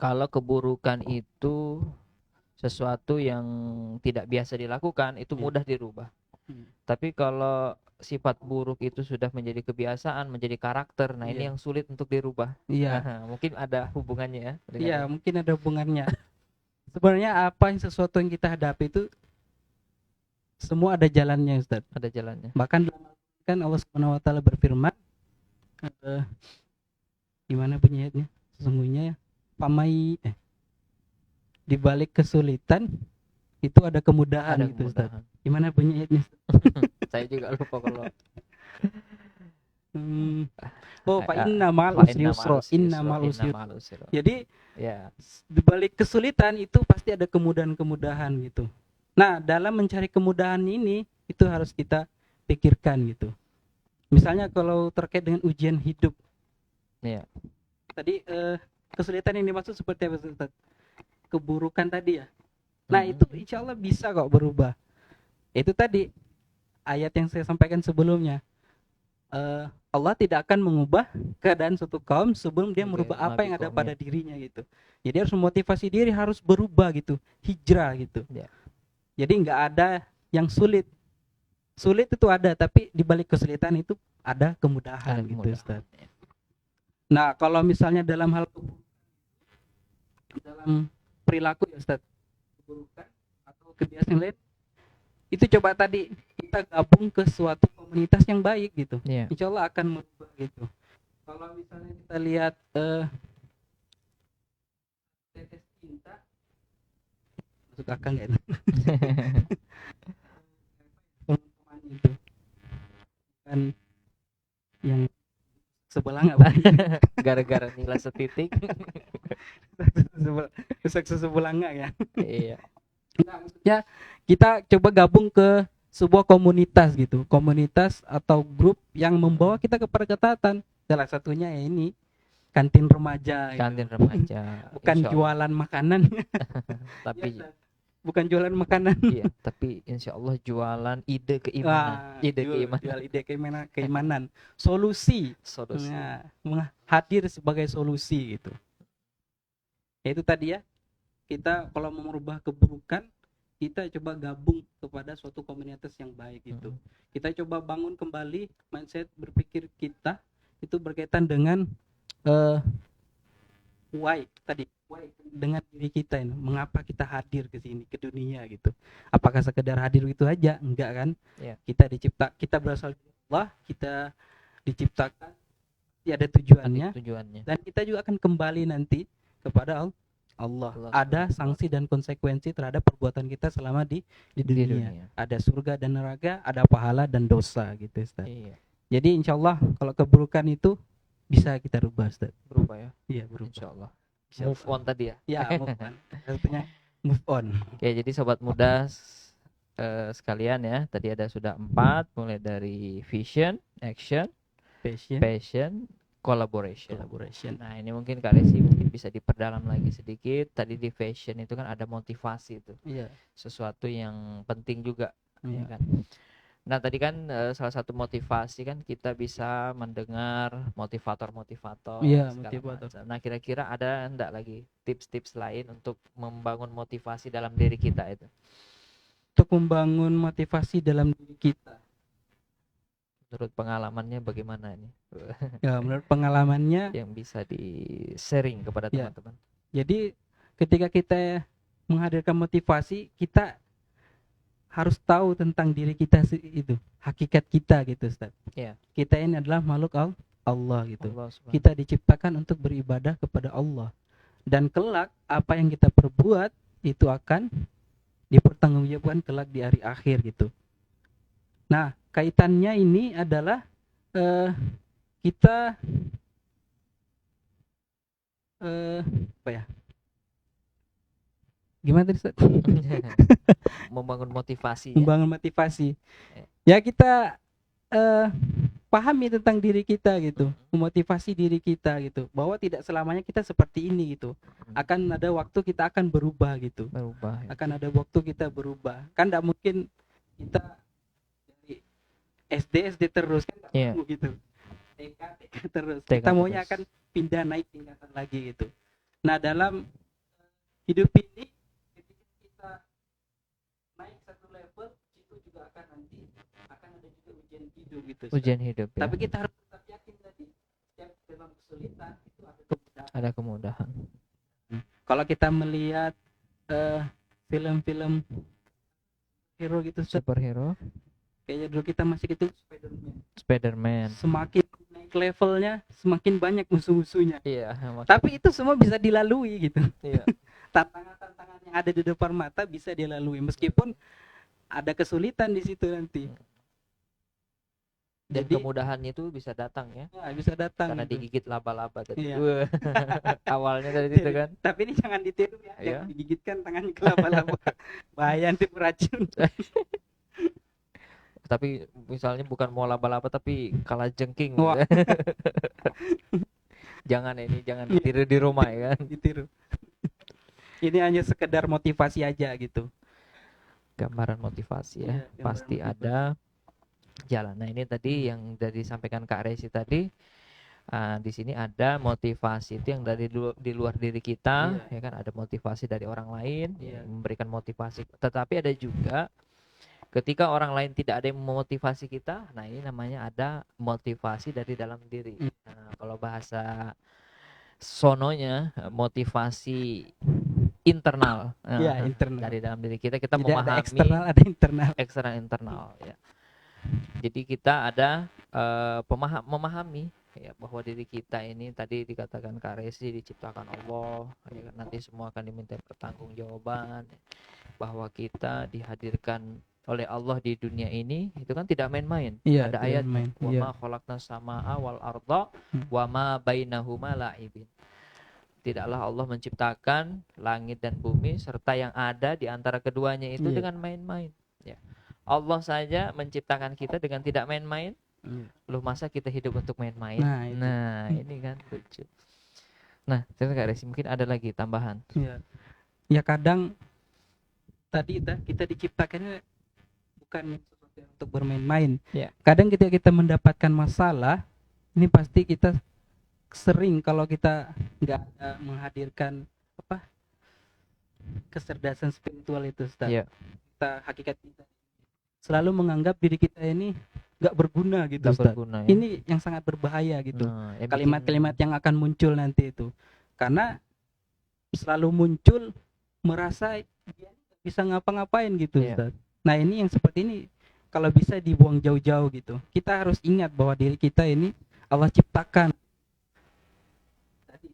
Kalau keburukan itu sesuatu yang tidak biasa dilakukan, itu mudah dirubah. Tapi kalau sifat buruk itu sudah menjadi kebiasaan, menjadi karakter. Nah, ini Iya. yang sulit untuk dirubah. Iya. Mungkin ada hubungannya ya dengan Iya, ini. mungkin ada hubungannya. Sebenarnya apa yang sesuatu yang kita hadapi itu semua ada jalannya, Ustaz. Ada jalannya. Bahkan dalam Al-Quran kan Allah Subhanahu wa taala berfirman, eh, gimana bunyi ayatnya? Sesungguhnya di balik kesulitan itu ada kemudahan Ada gitu, Ustaz. kemudahan. Gimana bunyi ayatnya? Saya juga lupa kalau Hmm. Oh, fa Ah, inna ma'al fa usri inna yusra. ma'al usri Inna yusra, ma'al inna usri yusra. ma'al usri yusra. Jadi Ya, di balik kesulitan itu pasti ada kemudahan-kemudahan gitu. Nah, dalam mencari kemudahan ini itu harus kita pikirkan gitu. Misalnya kalau terkait dengan ujian hidup. ya. Tadi kesulitan yang dimaksud seperti apa, Ustaz? Keburukan tadi ya. Nah, itu insya Allah bisa kok berubah. Itu tadi ayat yang saya sampaikan sebelumnya. Allah tidak akan mengubah keadaan suatu kaum sebelum dia Oke, merubah apa yang ada nabi pada kaumnya. dirinya gitu. Jadi harus memotivasi diri harus berubah gitu, hijrah gitu. Ya. Jadi nggak ada yang sulit. Sulit itu ada, tapi di balik kesulitan itu ada kemudahan Ada gitu, kemudahan. Ustaz. Nah, kalau misalnya dalam hal dalam perilaku ya, Ustaz, keburukan atau kebiasaan lain, itu coba tadi kita gabung ke suatu komunitas yang baik gitu. Ya. Insya Allah akan merubah gitu. Kalau misalnya kita lihat tetes cinta, masuk akal nggak itu? Teman-teman itu kan yang sebelah nggak Pak? Gara-gara nilai setitik. Rusak sebelah nggak ya? Iya. Nah, maksudnya kita coba gabung ke sebuah komunitas gitu, komunitas atau grup yang membawa kita kepada ketaatan. Salah satunya ya ini kantin remaja. Kantin gitu. remaja. Bukan Insya Allah. jualan makanan. Tapi Bukan jualan makanan. iya, tapi insya Allah jualan ide keimanan. Ide keimanan. Jual ide keimanan. Solusi. Solusi. Nah, hadir sebagai solusi gitu. Ya itu tadi ya. Kita kalau mau merubah keburukan, kita coba gabung kepada suatu komunitas yang baik gitu. Kita coba bangun kembali mindset berpikir kita itu berkaitan dengan why dengan diri kita ini, mengapa kita hadir ke sini ke dunia gitu. Apakah sekedar hadir itu aja? Enggak kan? Yeah. Kita berasal dari Allah, kita diciptakan ada tujuannya. Dan kita juga akan kembali nanti kepada Allah. Ada sanksi dan konsekuensi terhadap perbuatan kita selama di dunia. Ada surga dan neraka, ada pahala dan dosa gitu, Ustaz. Iya. Jadi insyaallah kalau keburukan itu bisa kita rubah, Ustaz. Berubah ya? Iya, berubah. Insyaallah. Move on tadi ya? Ya, move on. Artinya move on. Oke, jadi sobat muda sekalian ya, tadi ada sudah 4, mulai dari vision, action, passion, collaboration. Nah, ini mungkin Kak Resi mungkin bisa diperdalam lagi sedikit. Tadi di fashion itu kan ada motivasi itu. Iya. Sesuatu yang penting juga, Iya. ya kan? Nah, tadi kan salah satu motivasi kan kita bisa mendengar motivator-motivator. Iya, motivator. Nah, kira-kira ada enggak lagi tips-tips lain untuk membangun motivasi dalam diri kita itu? Untuk membangun motivasi dalam diri kita. Menurut pengalamannya bagaimana ini? Ya, menurut pengalamannya yang bisa di-sharing kepada teman-teman. Jadi ketika kita menghadirkan motivasi, kita harus tahu tentang diri kita itu, hakikat kita gitu, Ustaz. Yeah. Kita ini adalah makhluk Allah gitu. Allah kita diciptakan untuk beribadah kepada Allah. Dan kelak apa yang kita perbuat itu akan dipertanggungjawabkan kelak di hari akhir gitu. Nah, kaitannya ini adalah kita apa ya? Gimana tadi, Ustaz? Membangun motivasi. Membangun motivasi. Ya kita pahami tentang diri kita gitu, memotivasi diri kita gitu, bahwa tidak selamanya kita seperti ini gitu. Akan ada waktu kita akan berubah gitu. Berubah. Ya. Akan ada waktu kita berubah. Kan tidak mungkin kita dari SD terus kan gitu. TK terus. Kita maunya akan pindah naik tingkatan lagi gitu. Nah, dalam hidup ini ketika kita naik satu level, itu juga akan nanti akan ada juga ujian hidup gitu. Ujian hidup ya. Tapi kita harus tetap yakin tadi, setiap dalam kesulitan itu ada kemudahan. Ada kemudahan. Kalau kita melihat film-film hero gitu, Superhero, kayaknya dulu kita masih gitu Spider-Man. semakin naik levelnya semakin banyak musuh-musuhnya. Iya, Tapi itu semua bisa dilalui gitu. iya. Tantangan-tantangan yang ada di depan mata bisa dilalui meskipun ada kesulitan di situ nanti. Dan Jadi kemudahannya itu bisa datang ya. bisa datang Karena gitu. digigit laba-laba tadi. Iya. Wah. Awalnya dari situ kan. Tapi ini jangan ditiru ya, Iya. yang digigitkan tangannya ke laba-laba. Bahaya nanti beracun. Tapi misalnya bukan mau laba-laba tapi kalah jengking. Wah. Jangan ditiru di rumah ya kan. Ditiru. Ini hanya sekedar motivasi aja gitu. Gambaran motivasi ya. Iya, gambaran Pasti motivasi. ada jalan. Nah, ini tadi yang dari disampaikan Kak Resi tadi. Di sini ada motivasi itu yang dari di luar diri kita, ya kan, ada motivasi dari orang lain yang memberikan motivasi. Tetapi ada juga ketika orang lain tidak ada yang memotivasi kita, nah ini namanya ada motivasi dari dalam diri. Nah, kalau bahasa sononya motivasi internal, Internal. dari dalam diri kita Jadi memahami ada eksternal, ada internal. eksternal internal ya. Jadi kita ada memahami ya bahwa diri kita ini tadi dikatakan Kak Resi diciptakan Allah, ya kan, nanti semua akan diminta pertanggungjawaban, bahwa kita dihadirkan oleh Allah di dunia ini itu kan tidak main-main. Iya, Ada tidak ayat main. wa Iya. ma khalaqnas samaa wal arda wa ma bainahuma la'ibin. Tidaklah Allah menciptakan langit dan bumi serta yang ada di antara keduanya itu Iya. dengan main-main ya. Allah saja menciptakan kita dengan tidak main-main. Lu masa kita hidup untuk main-main? Nah, ini kan lucu. Nah, terus Kak Resi mungkin ada lagi tambahan. Iya. Ya kadang tadi kita diciptakannya bukan sesuatu yang untuk bermain-main. Ya. Kadang ketika kita mendapatkan masalah, ini pasti kita sering kalau kita nggak menghadirkan kecerdasan spiritual itu, Ustaz. Iya. Kita hakikat kita selalu menganggap diri kita ini nggak berguna gitu, Nggak Ustaz. berguna, ya. Ini yang sangat berbahaya gitu. Nah, yang Kalimat-kalimat yang akan muncul nanti itu, karena selalu muncul merasa dia nggak bisa ngapa-ngapain gitu, Iya. Ustaz. Nah, ini yang seperti ini kalau bisa dibuang jauh-jauh gitu. Kita harus ingat bahwa diri kita ini Allah ciptakan tadi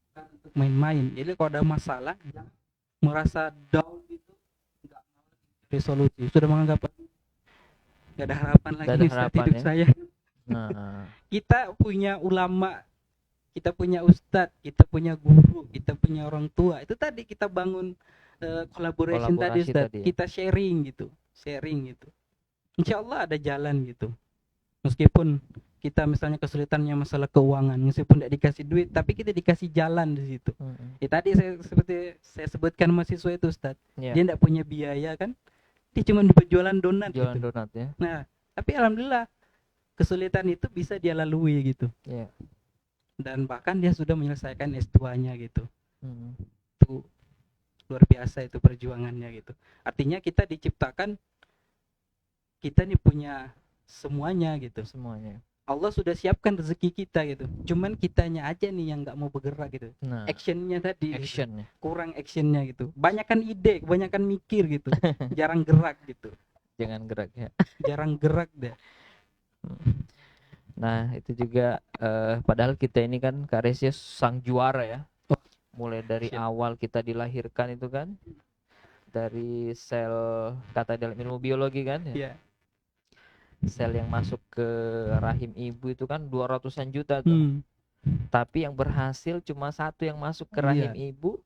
bukan untuk main-main. Jadi kalau ada masalah jangan merasa down gitu, nggak mau resolusi, sudah menganggap nggak ada harapan lagi Nggak ada nih saat harapan, hidup ya. saya. Nah, Kita punya ulama, kita punya ustadz, kita punya guru, kita punya orang tua. Itu tadi kita bangun collaboration tadi, Kolaborasi Ustadz. tadi, ya. Kita sharing gitu. Insya Allah ada jalan gitu. Meskipun kita misalnya kesulitannya masalah keuangan, meskipun tidak dikasih duit, tapi kita dikasih jalan di situ. Ya tadi seperti saya sebutkan mahasiswa itu, Ustadz. ya. Dia tidak punya biaya kan? Dia cuma berjualan donat. Jualan gitu. donat ya. Nah, tapi alhamdulillah kesulitan itu bisa dia lalui gitu. Iya. Dan bahkan dia sudah menyelesaikan S2-nya gitu. Mm. Itu luar biasa itu perjuangannya gitu. Artinya kita diciptakan, kita nih punya semuanya gitu. Semuanya. Allah sudah siapkan rezeki kita gitu. Cuman kitanya aja nih yang nggak mau bergerak gitu. Nah, Actionnya tadi gitu. actionnya. Kurang actionnya gitu. Banyakan ide, kebanyakan mikir gitu. Jarang gerak gitu. Jangan gerak ya. Jarang gerak deh. Nah, itu juga padahal kita ini kan Kak Resi sang juara ya. Mulai dari awal kita dilahirkan itu kan, dari sel, kata dalam ilmu biologi kan ya. Iya. Sel yang masuk ke rahim ibu itu kan 200-an juta tuh. Tapi yang berhasil cuma satu yang masuk ke rahim ibu,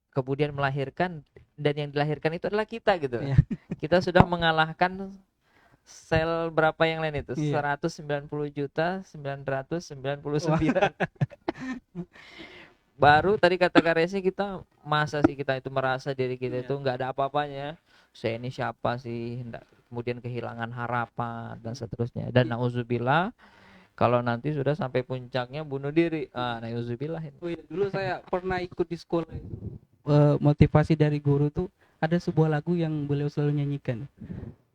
kemudian melahirkan, dan yang dilahirkan itu adalah kita gitu. Iya. Kita sudah mengalahkan sel berapa yang lain itu? Iya. 190.999. Baru tadi kata Kak Resi, kita masa sih kita itu merasa diri kita itu nggak ada apa-apanya. Saya ini siapa sih? Kemudian kehilangan harapan dan seterusnya. Dan nauzubillah kalau nanti sudah sampai puncaknya bunuh diri. Nauzubillah. Oh iya, dulu saya pernah ikut di sekolah motivasi dari guru tuh ada sebuah lagu yang beliau selalu nyanyikan.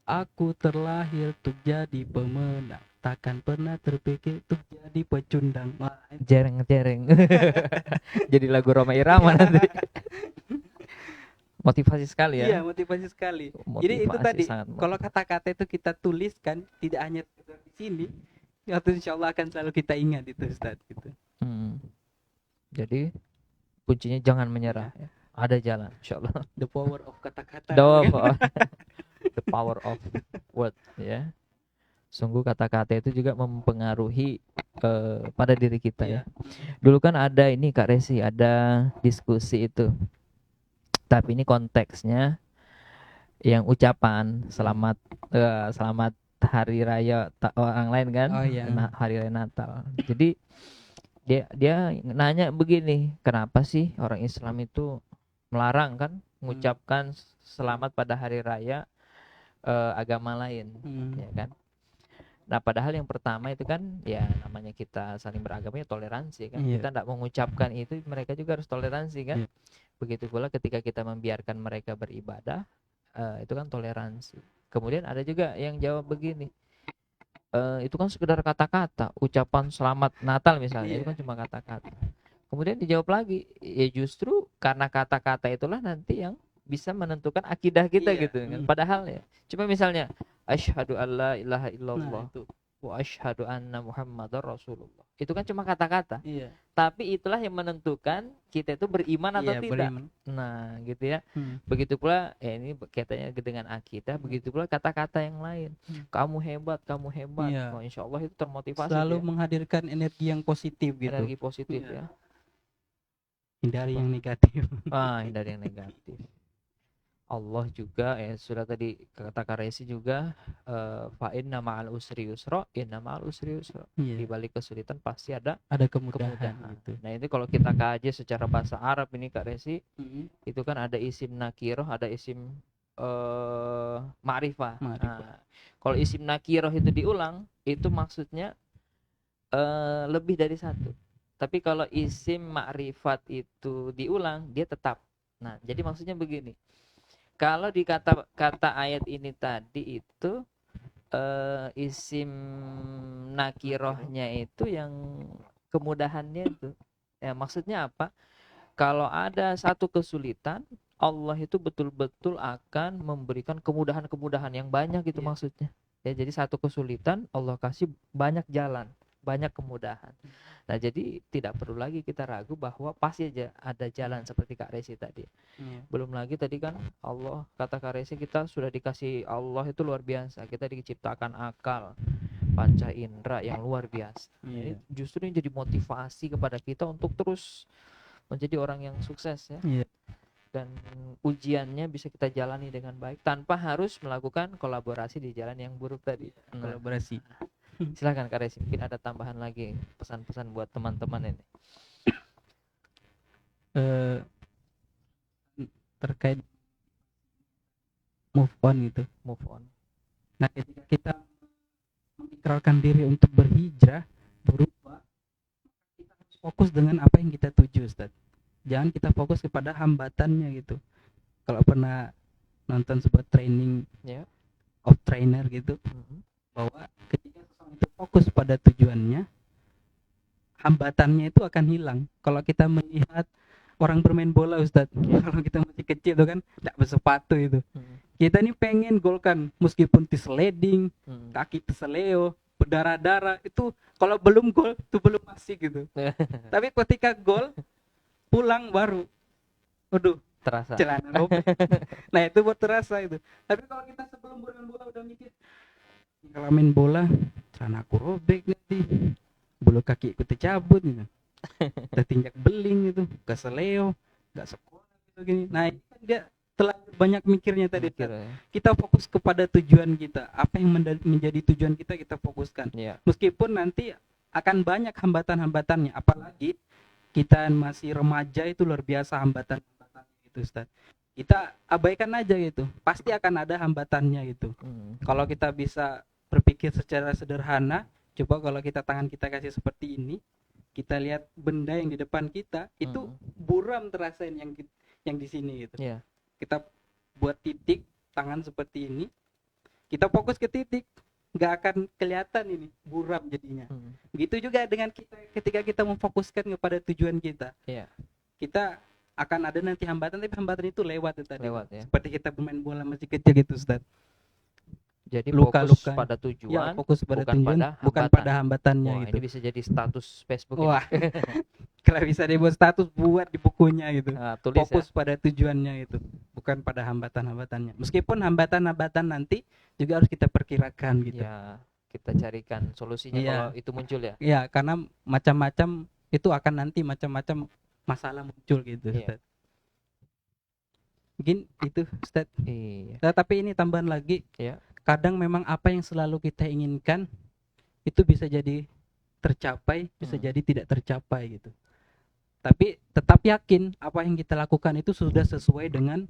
Aku terlahir untuk jadi pemenang, takkan pernah terpikir untuk jadi pecundang. Wah, Jereng. Jadi lagu Roma Irama nanti. Motivasi sekali iya, ya. motivasi sekali. Jadi itu Motivasi tadi, sangat kalau motivasi. kata-kata itu kita tuliskan, tidak hanya di sini, itu insya Allah akan selalu kita ingat itu Ustaz. Gitu. Hmm. Jadi kuncinya jangan menyerah Ya. ya. Ada jalan insyaallah. The power of kata-kata. The power of word ya. Sungguh kata-kata itu juga mempengaruhi pada diri kita ya. Iya. Dulu kan ada ini Kak Resi, ada diskusi itu. Tapi ini konteksnya yang ucapan selamat selamat hari raya orang lain kan, Oh iya. hari raya Natal. Jadi dia nanya begini, kenapa sih orang Islam itu melarang kan mengucapkan selamat pada hari raya agama lain, ya kan? Nah, padahal yang pertama itu kan ya namanya kita saling beragama ya toleransi kan. Iya. Kita tidak mengucapkan itu, mereka juga harus toleransi kan. Iya. Begitu pula ketika kita membiarkan mereka beribadah, itu kan toleransi. Kemudian ada juga yang jawab begini, itu kan sekedar kata-kata, ucapan selamat Natal misalnya, itu kan cuma kata-kata. Kemudian dijawab lagi, ya justru karena kata-kata itulah nanti yang bisa menentukan akidah kita Iya. gitu kan. Padahal ya, cuma misalnya asyhadu alla ilaha Nah, illallah itu. wa asyhadu anna muhammadar rasulullah. Itu kan cuma kata-kata. Iya. Tapi itulah yang menentukan kita itu beriman atau Iya, tidak. beriman. Nah, gitu ya. Hmm. Begitu pula ini kaitannya dengan akidah, begitu pula kata-kata yang lain. Kamu hebat. Iya. Oh, insya Allah itu termotivasi Selalu tuh ya. menghadirkan energi yang positif gitu. Energi positif Iya. ya. Hindari yang negatif. Hindari yang negatif. Allah juga sudah tadi kata Karesi juga fa inna ma'al usri yusra, inna ma'al usri yusra. Di Iya. balik kesulitan pasti ada Ada kemudahan kemudahan. gitu. Nah, ini kalau kita kaji secara bahasa Arab ini Kak Resi, itu kan ada isim nakiroh, ada isim ma'rifah. Nah, kalau isim nakiroh itu diulang, itu maksudnya lebih dari satu. Tapi kalau isim ma'rifat itu diulang, dia tetap. Nah, jadi maksudnya begini. Kalau di kata ayat ini tadi itu isim nakirohnya itu yang kemudahannya itu. Ya, maksudnya apa? Kalau ada satu kesulitan, Allah itu betul-betul akan memberikan kemudahan-kemudahan yang banyak itu maksudnya. Ya, jadi satu kesulitan Allah kasih banyak jalan, banyak kemudahan. Nah, jadi tidak perlu lagi kita ragu bahwa pasti aja ada jalan seperti Kak Resi tadi. Belum lagi tadi kan Allah, kata Kak Resi, kita sudah dikasih Allah itu luar biasa. Kita diciptakan akal, panca indera yang luar biasa. Ini justru ini jadi motivasi kepada kita untuk terus menjadi orang yang sukses ya. Dan ujiannya bisa kita jalani dengan baik tanpa harus melakukan kolaborasi di jalan yang buruk tadi. Kolaborasi. Silakan Kak Resi, mungkin ada tambahan lagi pesan-pesan buat teman-teman ini. Terkait move on gitu. Move on. Nah, ketika kita mengikrarkan diri untuk berhijrah, berubah, kita harus fokus dengan apa yang kita tuju, Ustaz. Jangan kita fokus kepada hambatannya gitu. Kalau pernah nonton sebuah training of trainer gitu, bahwa ketika seseorang itu fokus pada tujuannya, hambatannya itu akan hilang. Kalau kita melihat orang bermain bola, Ustaz, kalau kita masih kecil itu kan tidak bersepatu itu, kita ini pengen gol kan, meskipun tisleding, kaki terseleo, berdarah-darah, itu kalau belum gol itu belum asik gitu. Tapi ketika gol, pulang baru, waduh, terasa celana robek. Nah, itu buat terasa itu. Tapi kalau kita sebelum bermain bola udah mikir, kalau main bola celana aku robek nanti, bulu kaki ikut dicabut gitu, tertinjak beling gitu, gak seleo, gak sekolah gitu gini. Nah, ini kan dia telah banyak mikirnya tadi. Kita fokus kepada tujuan kita, apa yang menjadi tujuan kita fokuskan. Meskipun nanti akan banyak hambatan-hambatannya, apalagi kita masih remaja, itu luar biasa hambatan-hambatannya itu, Ustaz. Kita abaikan aja gitu, pasti akan ada hambatannya gitu. Kalau kita bisa berpikir secara sederhana, coba kalau tangan kita kasih seperti ini, kita lihat benda yang di depan kita itu buram terasain yang di sini gitu. Kita buat titik tangan seperti ini, kita fokus ke titik, nggak akan kelihatan ini buram jadinya. Gitu juga dengan kita, ketika kita memfokuskan kepada tujuan kita, Iya. kita akan ada nanti hambatan, tapi hambatan itu lewat tadi. Lewat ya. Seperti kita bermain bola masih kecil gitu, Ustaz. Jadi Luka-luka. fokus pada Ya, tujuan, fokus pada bukan tujuan, pada bukan hambatan. pada hambatannya Wah, gitu. ini bisa jadi status Facebook Wah, ini. kalau bisa dibuat status, buat di bukunya gitu. Nah, tulis Fokus ya. pada tujuannya itu, bukan pada hambatan-hambatannya. Meskipun hambatan-hambatan nanti juga harus kita perkirakan gitu. Ya, kita carikan solusinya Iya. kalau itu muncul ya. Ya, karena macam-macam itu akan nanti macam-macam masalah muncul gitu, Iya. Ustaz. Mungkin itu, Ustaz. Iya. Tapi ini tambahan lagi. Ya. Kadang memang apa yang selalu kita inginkan itu bisa jadi tercapai, bisa jadi tidak tercapai gitu. Tapi tetap yakin apa yang kita lakukan itu sudah sesuai dengan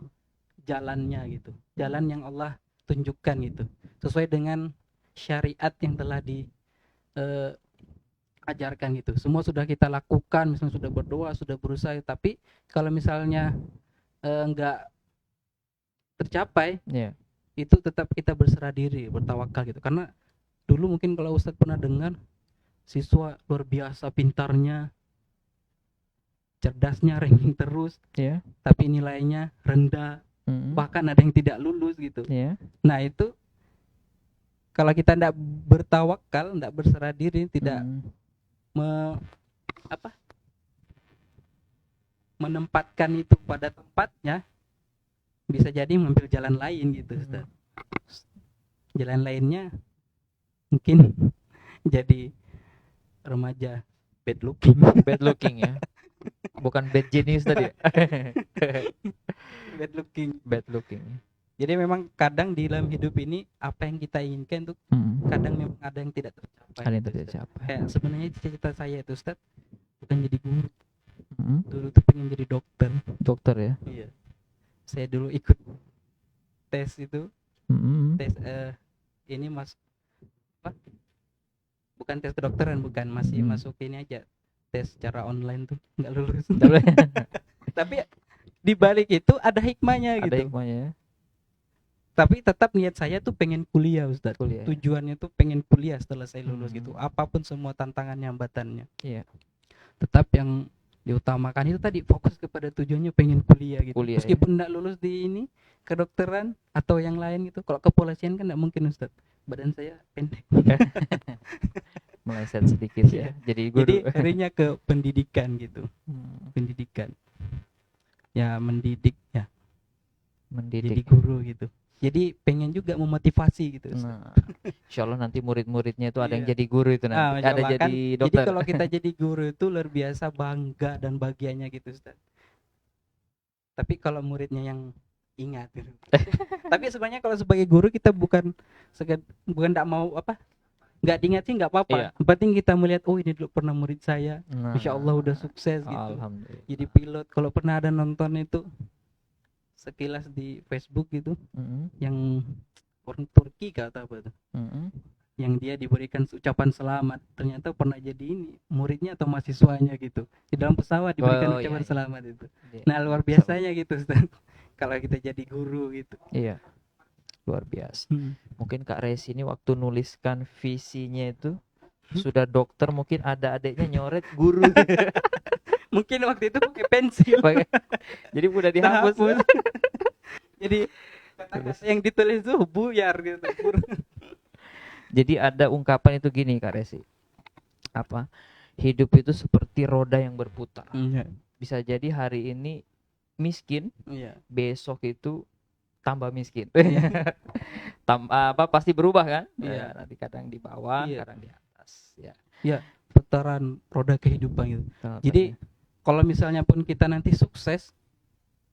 jalannya gitu. Jalan yang Allah tunjukkan gitu. Sesuai dengan syariat yang telah diajarkan gitu. Semua sudah kita lakukan, misalnya sudah berdoa, sudah berusaha, tapi kalau misalnya enggak tercapai, Iya. itu tetap kita berserah diri, bertawakal gitu. Karena dulu mungkin kalau Ustadz pernah dengar, siswa luar biasa pintarnya, cerdasnya, ranking terus, Iya. tapi nilainya rendah, Mm-mm. bahkan ada yang tidak lulus gitu. Iya. Nah itu kalau kita tidak bertawakal, tidak berserah diri, tidak menempatkan itu pada tempatnya, bisa jadi mengambil jalan lain gitu, Ustaz. Jalan lainnya mungkin jadi remaja bad looking. Bad looking ya. Bukan bad genius tadi. Bad looking. Bad looking. Jadi memang kadang di dalam hidup ini apa yang kita inginkan tuh kadang memang ada yang tidak tercapai. Ada yang gitu, tidak Ustaz. tercapai. Kayak sebenarnya cita-cita saya itu, Ustaz, bukan jadi guru. Mm-mm. Dulu tuh pengen jadi dokter. Dokter ya. Iya. Saya dulu ikut tes itu, Mm-mm. tes ini apa? Bukan tes kedokteran, bukan, masih masuk ini aja. Tes secara online tuh nggak lulus. Tapi di balik itu ada hikmahnya Ada gitu. hikmahnya ya. Tapi tetap niat saya tuh pengen kuliah, Ustaz. Kuliah. Tujuannya tuh pengen kuliah setelah saya lulus Hmm. gitu. Apapun semua tantangannya, hambatannya. Iya. Tetap yang diutamakan itu tadi, fokus kepada tujuannya pengen kuliah gitu. Kuliah, Meskipun enggak lulus di ini kedokteran atau yang lain gitu. Kalau kepolisian kan enggak mungkin, Ustaz. Badan saya pendek. Meleset sedikit ya. Jadi guru. Jadi harinya ke pendidikan gitu. Pendidikan. Ya mendidik ya. Jadi Mendidik. guru gitu. Jadi pengen juga memotivasi gitu, Ustaz. Nah, insya Allah nanti murid-muridnya itu ada yang Iya. jadi guru itu nanti. Masya Ada Allah, jadi kan? dokter. Jadi kalau kita jadi guru itu luar biasa bangga dan bahagianya gitu, Ustaz. Tapi kalau muridnya yang ingat gitu. Tapi sebenarnya kalau sebagai guru kita bukan enggak mau apa? Enggak diingat sih enggak apa-apa. Iya. Yang penting kita melihat, oh ini dulu pernah murid saya. Nah, Insya Allah udah sukses gitu. Alhamdulillah. Jadi pilot. Kalau pernah ada nonton itu sekilas di Facebook gitu, Mm-mm. yang orang Turki kata apa tuh? Mm-mm. Yang dia diberikan ucapan selamat, ternyata pernah jadi ini muridnya atau mahasiswanya gitu, di dalam pesawat diberikan Oh, ucapan iya. selamat itu. Iya. Nah luar biasanya gitu, Ustaz. Kalau kita jadi guru gitu. Iya. Luar biasa. Mungkin Kak Resi ini waktu nuliskan visinya itu sudah dokter, mungkin ada adiknya nyoret guru. Mungkin waktu itu pakai pensil. Jadi mudah dihapus. Jadi kata-kata yang ditulis itu buyar gitu. Jadi ada ungkapan itu gini Kak Resi. Apa? Hidup itu seperti roda yang berputar. Iya. Bisa jadi hari ini miskin, Iya. besok itu tambah miskin. Iya. Pasti berubah kan? Iya. Nanti kadang di bawah, Iya. kadang di atas. Ya. Ya, putaran roda kehidupan gitu. Jadi kalau misalnya pun kita nanti sukses,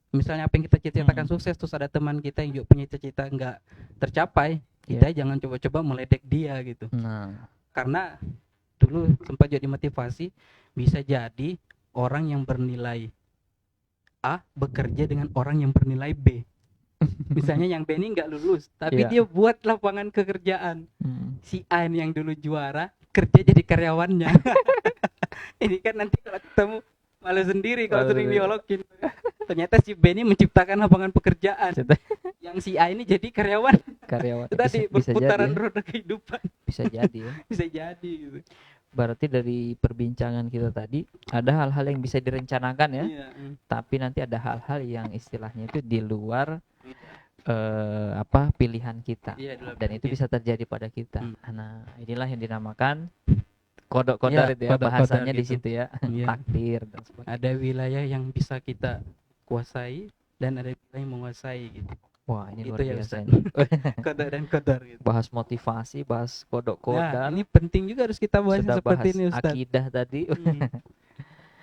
misalnya apa yang kita cita-citakan sukses, terus ada teman kita yang juga punya cita-cita nggak tercapai, kita jangan coba-coba meledek dia gitu. Nah, Karena dulu sempat jadi motivasi, bisa jadi orang yang bernilai A bekerja dengan orang yang bernilai B. Misalnya yang B ini nggak lulus, tapi Iya. dia buat lapangan pekerjaan. mm, Si A ini yang dulu juara kerja jadi karyawannya. Ini kan nanti kalau ketemu malu sendiri kalau Malu sering sendiri. diolokin. Ternyata si B ini menciptakan lapangan pekerjaan. Cita- Yang si A ini jadi karyawan. Karyawan Itu tadi bisa jadi perputaran ya. roda kehidupan. Bisa jadi ya. Bisa jadi gitu. Berarti dari perbincangan kita tadi ada hal-hal yang bisa direncanakan ya, Iya. tapi nanti ada hal-hal yang istilahnya itu di luar Iya. pilihan kita, Iya, dalam dan itu pilihan bisa terjadi pada kita. Nah, inilah yang dinamakan kodok-kodok Iya, itu ya, kodok-kodok bahasanya di gitu. situ ya. Iya. Takdir dan sebagainya. Ada wilayah yang bisa kita kuasai dan ada wilayah yang menguasai gitu. Wah, ini luar Itu ya biasa Ustaz. ini. Kodok dan kodar gitu. Bahas motivasi, bahas Nah, kodok-kodar, ini penting juga harus kita bahas sudah seperti bahas ini Ustaz. akidah tadi.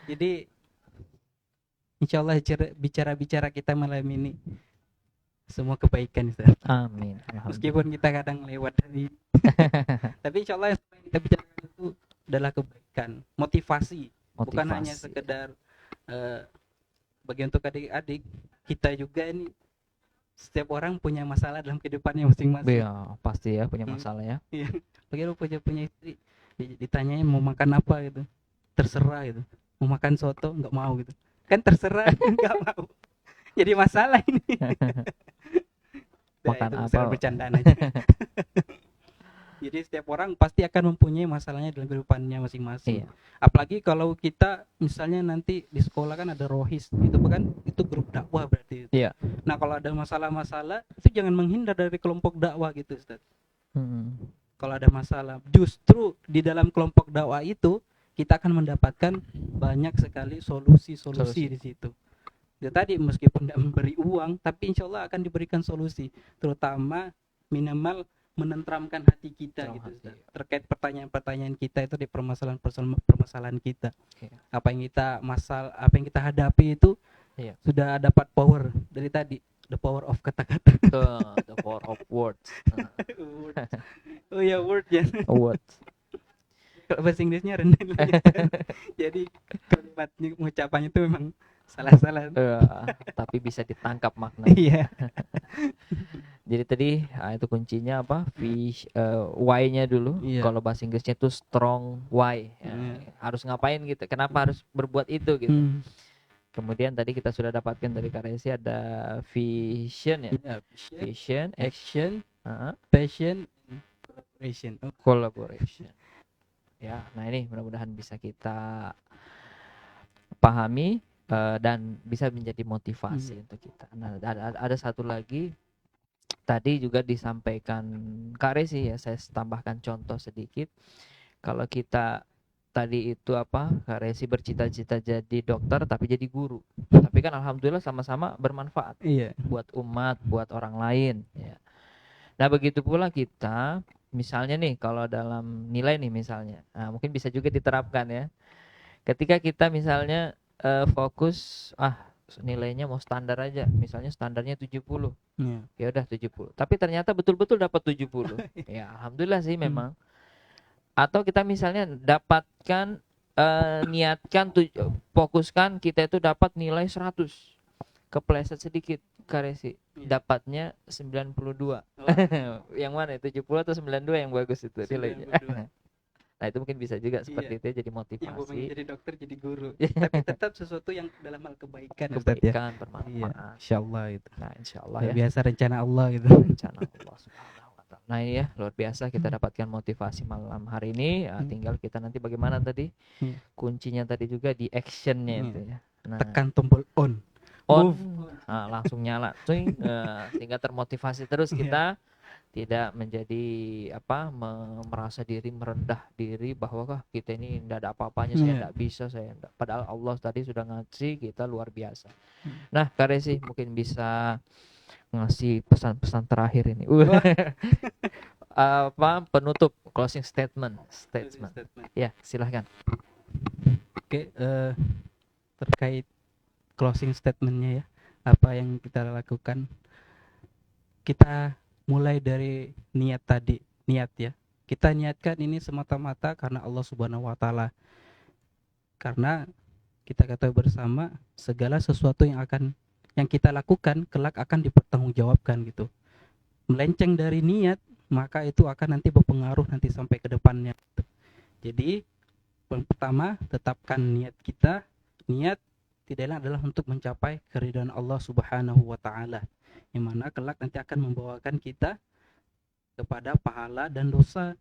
Jadi insya Allah bicara-bicara kita malam ini semua kebaikan Ustaz. Amin. Alhamdulillah. Meskipun kita kadang lewat dari tapi insya Allah yang kita bicarakan itu adalah kebaikan, motivasi. Bukan hanya sekedar bagi untuk adik-adik, kita juga ini setiap orang punya masalah dalam kehidupannya masing-masing. Ya, pasti ya punya masalah ya. Iya. Bagi lu punya istri, ditanyain mau makan apa gitu, terserah gitu. Mau makan soto nggak mau gitu, kan terserah nggak mau. Jadi masalah ini. Makan itu apa? Bercandaan aja. Jadi setiap orang pasti akan mempunyai masalahnya dalam kehidupannya masing-masing. Iya. Apalagi kalau kita misalnya nanti di sekolah kan ada rohis, itu grup dakwah berarti. Iya. Nah kalau ada masalah-masalah itu jangan menghindar dari kelompok dakwah gitu Ustaz. Kalau ada masalah, justru di dalam kelompok dakwah itu kita akan mendapatkan banyak sekali solusi di situ. Ya tadi meskipun tidak memberi uang, tapi insya Allah akan diberikan solusi, terutama minimal menenteramkan hati kita gitu Ustaz. Terkait pertanyaan-pertanyaan kita itu di permasalahan kita. Apa yang kita hadapi itu sudah dapat power dari tadi, the power of kata-kata. The power of words. Oh ya, word ya. Words. Kalau bahasa Inggrisnya rendah. Jadi kalimatnya mengucapannya itu memang salah-salah. Tapi bisa ditangkap makna. Iya. Jadi tadi itu kuncinya apa? Why-nya dulu. Iya. Kalau bahasa Inggrisnya itu strong why. Harus ngapain gitu? Kenapa harus berbuat itu gitu? Kemudian tadi kita sudah dapatkan dari Karesi ada vision ya. Vision, action, passion, collaboration. Ya, nah ini mudah-mudahan bisa kita pahami dan bisa menjadi motivasi untuk kita. Nah, ada satu lagi tadi juga disampaikan Kak Resi ya, saya tambahkan contoh sedikit. Kalau kita tadi itu Kak Resi bercita-cita jadi dokter tapi jadi guru. Tapi kan alhamdulillah sama-sama bermanfaat. Iya. Buat umat, buat orang lain ya. Nah, begitu pula kita misalnya nih kalau dalam nilai nih misalnya. Nah, mungkin bisa juga diterapkan ya. Ketika kita misalnya fokus nilainya mau standar aja, misalnya standarnya 70. Ya udah 70. Tapi ternyata betul-betul dapat 70. Ya alhamdulillah sih memang. Atau kita misalnya dapatkan niatkan fokuskan kita itu dapat nilai 100. Kepleset sedikit Karesi, dapatnya 92. Yang mana? 70 atau 92 yang bagus itu nilainya? Nah itu mungkin bisa juga seperti itu jadi motivasi. Yang jadi dokter jadi guru. Tapi tetap sesuatu yang dalam hal kebaikan. Kebaikan bermanfaat. Iya, insyaallah itu. Nah insyaallah ya. Biasa rencana Allah gitu. Rencana Allah Subhanahu wa Ta'ala. Nah ini ya luar biasa kita dapatkan motivasi malam hari ini. Tinggal kita nanti bagaimana tadi kuncinya tadi juga di actionnya itu ya. Nah, tekan tombol on. Nah, langsung nyala, sehingga termotivasi terus kita. Tidak menjadi merasa diri merendah diri bahwa kita ini tidak ada apa-apanya, saya tidak bisa, padahal Allah tadi sudah ngasih kita luar biasa. Nah Kak Resi mungkin bisa ngasih pesan-pesan terakhir ini. Penutup closing statement. Ya silahkan. Oke, terkait closing statementnya ya, apa yang kita lakukan, kita mulai dari niat ya. Kita niatkan ini semata-mata karena Allah Subhanahu wa Ta'ala. Karena kita ketahui bersama segala sesuatu yang kita lakukan kelak akan dipertanggungjawabkan gitu. Melenceng dari niat, maka itu akan nanti berpengaruh nanti sampai ke depannya. Jadi, yang pertama, tetapkan niat kita. Niat tidaklah adalah untuk mencapai keridhaan Allah Subhanahu wa Ta'ala, yang mana kelak nanti akan membawakan kita kepada pahala dan dosa,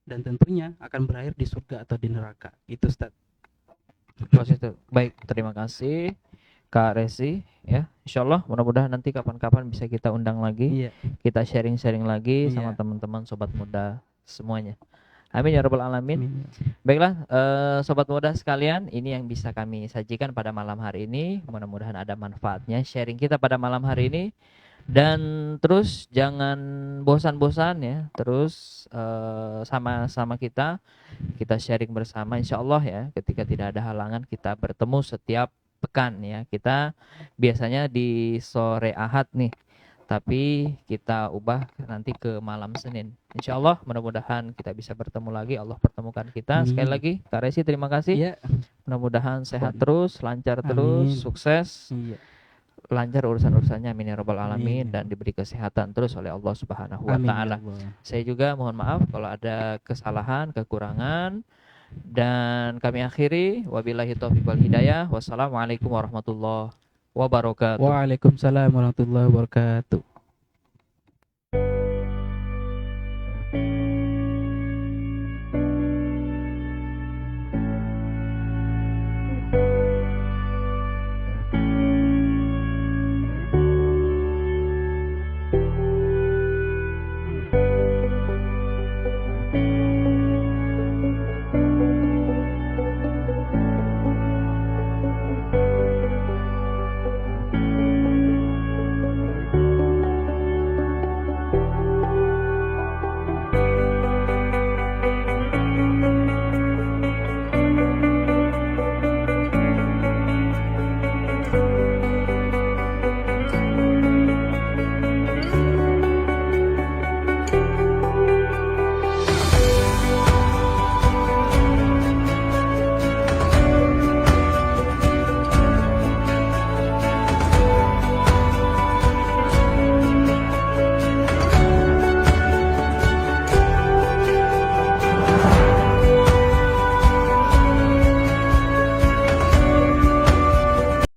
dan tentunya akan berakhir di surga atau di neraka. Itu Ustaz. Baik, terima kasih Kak Resi ya. Insyaallah mudah-mudahan nanti kapan-kapan bisa kita undang lagi. Iya. Kita sharing-sharing lagi sama Iya. teman-teman sobat muda semuanya. Amin ya rabbal alamin. Amin. Baiklah, sobat muda sekalian, ini yang bisa kami sajikan pada malam hari ini. Mudah-mudahan ada manfaatnya sharing kita pada malam hari ini. Dan terus jangan bosan-bosan ya, terus sama-sama kita sharing bersama, insya Allah ya. Ketika tidak ada halangan kita bertemu setiap pekan ya. Kita biasanya di sore Ahad nih, tapi kita ubah nanti ke malam Senin. Insya Allah mudah-mudahan kita bisa bertemu lagi. Allah pertemukan kita. Sekali lagi Kak Resi terima kasih. Iya. Mudah-mudahan sehat terus, lancar terus, Amin. sukses, Iya. lancar urusan-urusannya, amin ya rabbal alamin, Amin. dan diberi kesehatan terus oleh Allah Subhanahu wa Amin, ya taala. Allah. Saya juga mohon maaf kalau ada kesalahan, kekurangan, dan kami akhiri wabillahi taufiq wal hidayah. Wassalamualaikum warahmatullahi wabarakatuh. Waalaikumsalam warahmatullahi wabarakatuh.